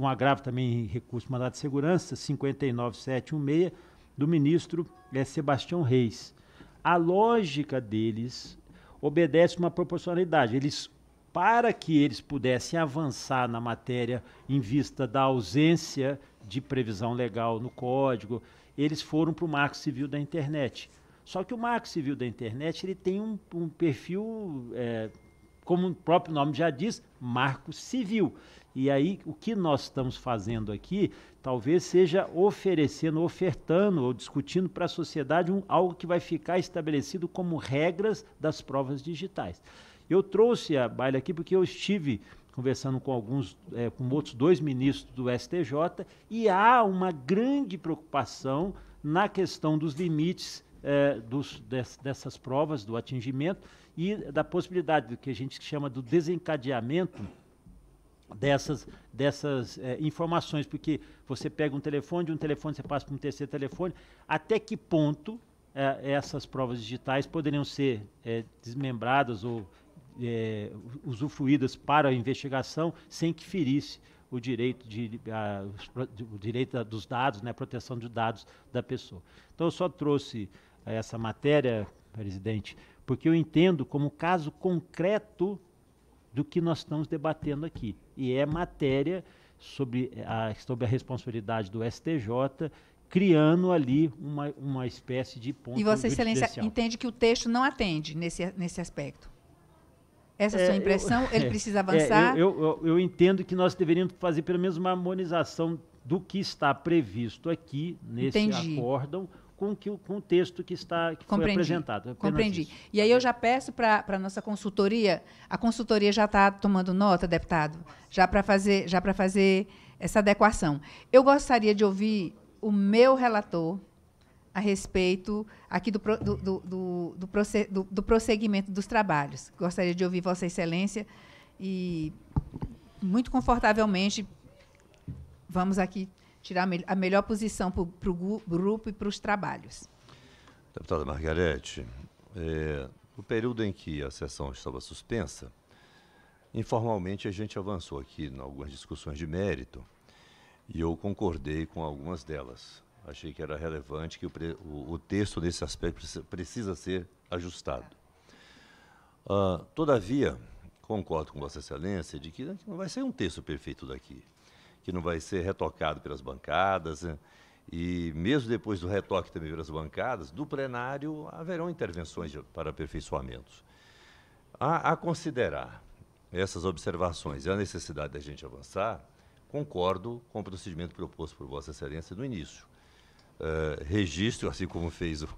agravo também em recurso de mandado de segurança, 59716, do ministro Sebastião Reis. A lógica deles obedece uma proporcionalidade. Para que eles pudessem avançar na matéria em vista da ausência de previsão legal no Código, eles foram para o Marco Civil da Internet. Só que o Marco Civil da Internet ele tem um perfil... como o próprio nome já diz, marco civil. E aí, o que nós estamos fazendo aqui, talvez seja ofertando ou discutindo para a sociedade algo que vai ficar estabelecido como regras das provas digitais. Eu trouxe a baila aqui porque eu estive conversando com com outros 2 ministros do STJ, e há uma grande preocupação na questão dos limites dessas provas, do atingimento, e da possibilidade do que a gente chama do desencadeamento dessas informações, porque você pega um telefone, de um telefone você passa para um terceiro telefone, até que ponto essas provas digitais poderiam ser desmembradas ou usufruídas para a investigação sem que ferisse o direito dos dados, né, a proteção de dados da pessoa. Então eu só trouxe essa matéria, presidente, porque eu entendo como caso concreto do que nós estamos debatendo aqui. E é matéria sobre a responsabilidade do STJ, criando ali uma espécie de ponto. E Vossa Excelência entende que o texto não atende nesse aspecto? Essa é a sua impressão? Ele precisa avançar? Eu entendo que nós deveríamos fazer pelo menos uma harmonização do que está previsto aqui nesse acórdão com o texto que foi apresentado. Compreendi. E aí eu já peço para a nossa consultoria, a consultoria já está tomando nota, deputado, já para fazer essa adequação. Eu gostaria de ouvir o meu relator a respeito aqui do prosseguimento dos trabalhos. Gostaria de ouvir Vossa Excelência e, muito confortavelmente, vamos aqui tirar a melhor posição para o grupo e para os trabalhos. Deputada Margarete, no período em que a sessão estava suspensa, informalmente a gente avançou aqui em algumas discussões de mérito e eu concordei com algumas delas. Achei que era relevante, que o texto nesse aspecto precisa ser ajustado. Todavia, concordo com Vossa Excelência de que não vai ser um texto perfeito daqui, que não vai ser retocado pelas bancadas, né? E mesmo depois do retoque também pelas bancadas, do plenário haverão intervenções para aperfeiçoamentos. A considerar essas observações e a necessidade da gente avançar, concordo com o procedimento proposto por Vossa Excelência no início. Registro, assim como fez o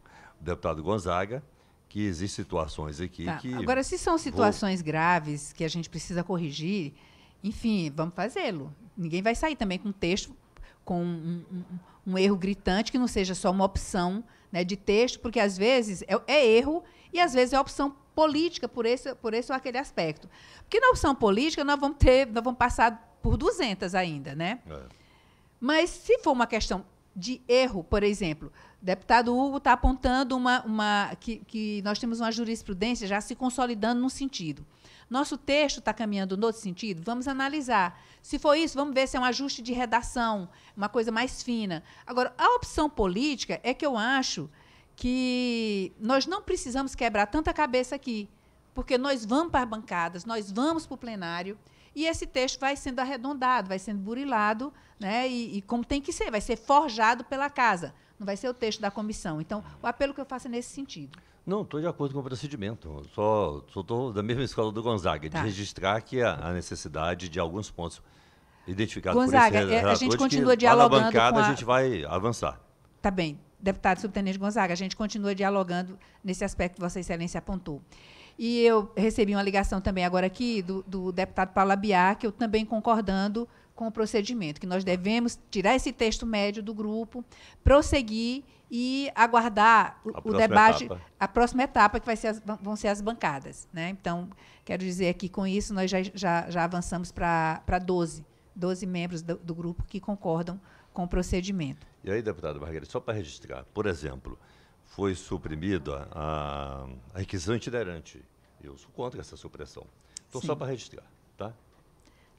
deputado Gonzaga, que existem situações aqui Tá. que... Agora, se são situações graves que a gente precisa corrigir, enfim, vamos fazê-lo. Ninguém vai sair também com um texto com um erro gritante que não seja só uma opção, né, de texto, porque às vezes é erro e às vezes é opção política por esse ou aquele aspecto. Porque na opção política nós vamos passar por 200 ainda, né? Mas se for uma questão de erro, por exemplo, o deputado Hugo está apontando que nós temos uma jurisprudência já se consolidando num sentido. Nosso texto está caminhando no outro sentido? Vamos analisar. Se for isso, vamos ver se é um ajuste de redação, uma coisa mais fina. Agora, a opção política é que eu acho que nós não precisamos quebrar tanta cabeça aqui, porque nós vamos para as bancadas, nós vamos para o plenário, e esse texto vai sendo arredondado, vai sendo burilado, né, e como tem que ser, vai ser forjado pela casa, não vai ser o texto da comissão. Então, o apelo que eu faço é nesse sentido. Não, estou de acordo com o procedimento. Só estou da mesma escola do Gonzaga, de registrar que a necessidade de alguns pontos identificados Gonzaga, por esse relator, a gente continua que dialogando lá na bancada com a gente vai avançar. Tá bem, deputado subtenente Gonzaga, a gente continua dialogando nesse aspecto que Vossa Excelência apontou. E eu recebi uma ligação também agora aqui do deputado Paulo Abiar, que eu também concordando com o procedimento, que nós devemos tirar esse texto médio do grupo, prosseguir e aguardar o debate, a próxima etapa, que vão ser as bancadas, né? Então, quero dizer aqui, com isso, nós já avançamos para 12 membros do grupo que concordam com o procedimento. E aí, deputado Margarida, só para registrar, por exemplo, foi suprimida a requisição itinerante. Eu sou contra essa supressão. Então, só para registrar, tá?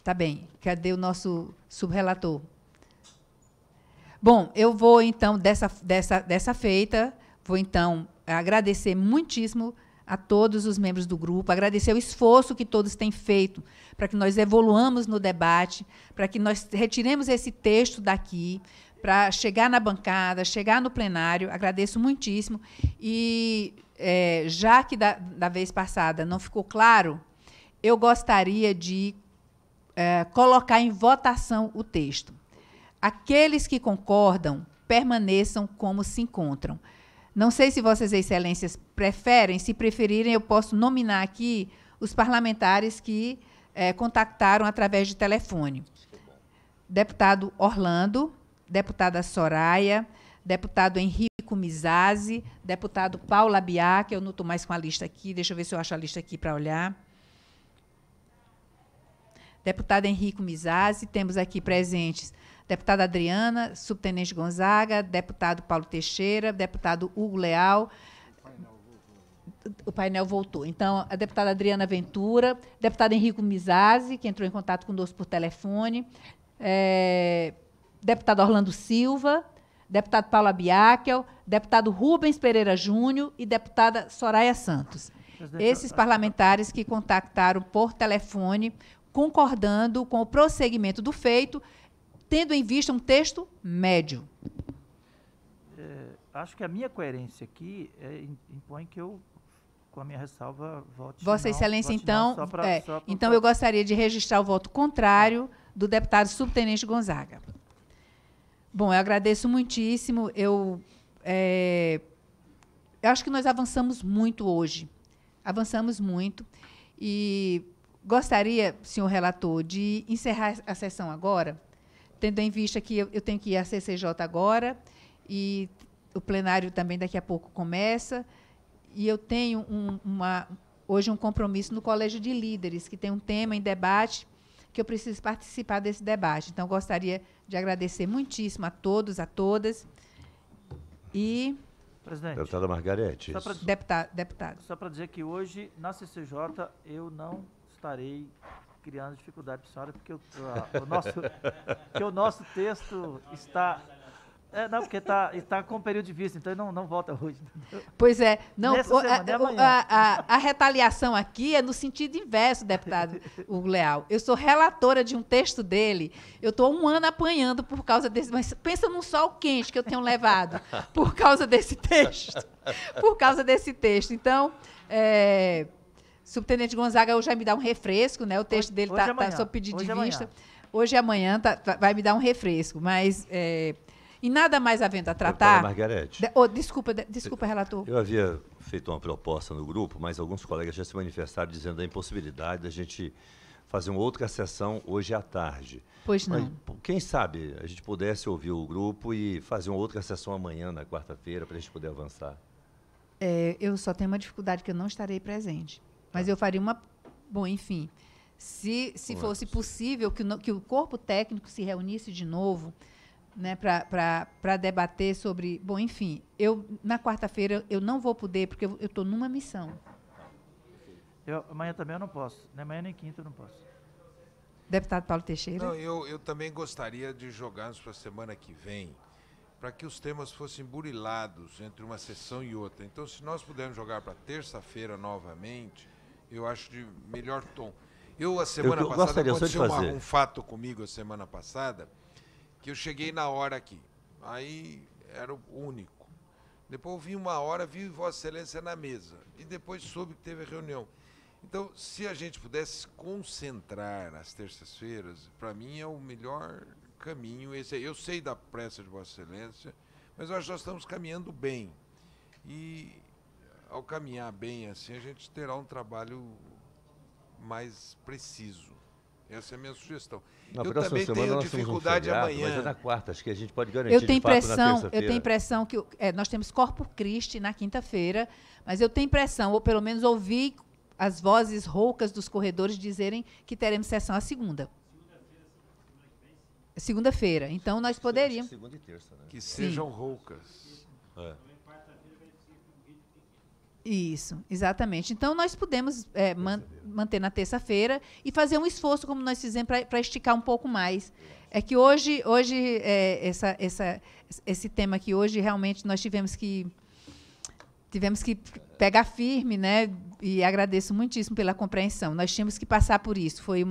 Tá bem. Cadê o nosso subrelator? Bom, eu vou, então, dessa feita, vou, então, agradecer muitíssimo a todos os membros do grupo, agradecer o esforço que todos têm feito para que nós evoluamos no debate, para que nós retiremos esse texto daqui, para chegar na bancada, chegar no plenário. Agradeço muitíssimo. E, já que da vez passada não ficou claro, eu gostaria de colocar em votação o texto. Aqueles que concordam, permaneçam como se encontram. Não sei se Vossas Excelências preferem, se preferirem, eu posso nominar aqui os parlamentares que contactaram através de telefone. Deputado Orlando, deputada Soraya, deputado Henrico Mizazzi, deputado Paulo Abiar, que eu não estou mais com a lista aqui, deixa eu ver se eu acho a lista aqui para olhar. Deputado Henrico Mizazzi, temos aqui presentes deputada Adriana, subtenente Gonzaga, deputado Paulo Teixeira, deputado Hugo Leal. O painel voltou. Então, a deputada Adriana Ventura, deputado Henrico Mizazzi, que entrou em contato conosco por telefone, deputado Orlando Silva, deputado Paulo Abiakel, deputado Rubens Pereira Júnior e deputada Soraya Santos. Esses parlamentares que contactaram por telefone, concordando com o prosseguimento do feito, tendo em vista um texto médio. Acho que a minha coerência aqui impõe que eu, com a minha ressalva, vote Vossa Excelência, então, então eu gostaria de registrar o voto contrário do deputado subtenente Gonzaga. Bom, eu agradeço muitíssimo. Eu acho que nós avançamos muito hoje. Avançamos muito. E gostaria, senhor relator, de encerrar a sessão agora, tendo em vista que eu tenho que ir à CCJ agora, e o plenário também daqui a pouco começa, e eu tenho hoje um compromisso no Colégio de Líderes, que tem um tema em debate, que eu preciso participar desse debate. Então, gostaria de agradecer muitíssimo a todos, a todas. E... Presidente. Deputada Margarete. Deputado. Só para dizer que hoje, na CCJ, eu não estarei criando dificuldade para a senhora, porque o nosso texto está... não, porque está com período de vista, então ele não volta hoje. Pois é. Não, semana, a retaliação aqui é no sentido inverso, deputado Hugo Leal. Eu sou relatora de um texto dele, eu estou 1 ano apanhando por causa desse... Mas pensa num sol quente que eu tenho levado por causa desse texto. Por causa desse texto. Então, subtenente Gonzaga hoje vai me dar um refresco, né? O texto dele está sob pedido de vista. Hoje e amanhã vai me dar um refresco, mas... em nada mais havendo a tratar... Margarete. Desculpa, relator. Eu havia feito uma proposta no grupo, mas alguns colegas já se manifestaram dizendo a impossibilidade da gente fazer uma outra sessão hoje à tarde. Pois não. Mas, quem sabe a gente pudesse ouvir o grupo e fazer uma outra sessão amanhã, na quarta-feira, para a gente poder avançar. Eu só tenho uma dificuldade que eu não estarei presente. Mas eu faria uma... Bom, enfim, se fosse possível que o corpo técnico se reunisse de novo, né, para debater sobre... Bom, enfim, na quarta-feira eu não vou poder, porque eu estou numa missão. Amanhã também eu não posso. Nem amanhã nem quinta eu não posso. Deputado Paulo Teixeira. Não, eu também gostaria de jogar para a semana que vem, para que os temas fossem burilados entre uma sessão e outra. Então, se nós pudermos jogar para terça-feira novamente, eu acho de melhor tom. A semana passada, aconteceu um fato comigo a semana passada, que eu cheguei na hora aqui. Aí era o único. Depois eu vi uma hora, vi Vossa Excelência na mesa. E depois soube que teve a reunião. Então, se a gente pudesse concentrar as terças-feiras, para mim é o melhor caminho. Eu sei da pressa de Vossa Excelência, mas eu acho que nós estamos caminhando bem. E, ao caminhar bem assim, a gente terá um trabalho mais preciso. Essa é a minha sugestão. Eu também tenho dificuldade amanhã. Mas é na quarta, acho que a gente pode garantir de fato na terça-feira. Eu tenho impressão que nós temos Corpus Christi na quinta-feira, mas eu tenho impressão, ou pelo menos ouvi as vozes roucas dos corredores dizerem que teremos sessão à segunda. Segunda-feira. Então, nós poderíamos... Segunda e terça, né? Que sejam roucas. Isso, exatamente. Então, nós podemos manter na terça-feira e fazer um esforço, como nós fizemos, para esticar um pouco mais. É que hoje esse tema aqui, hoje, realmente, nós tivemos que pegar firme, né? E agradeço muitíssimo pela compreensão. Nós tínhamos que passar por isso. Foi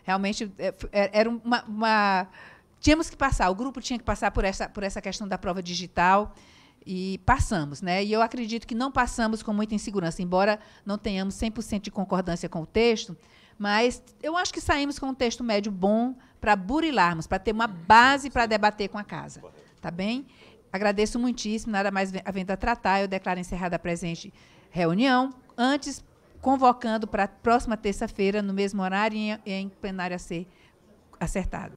realmente, era uma... Tínhamos que passar, o grupo tinha que passar por essa questão da prova digital, e passamos, né? E eu acredito que não passamos com muita insegurança, embora não tenhamos 100% de concordância com o texto, mas eu acho que saímos com um texto médio bom para burilarmos, para ter uma base para debater com a casa. Tá bem? Agradeço muitíssimo, nada mais havendo a tratar, eu declaro encerrada a presente reunião, antes convocando para a próxima terça-feira, no mesmo horário, em plenário a ser acertado.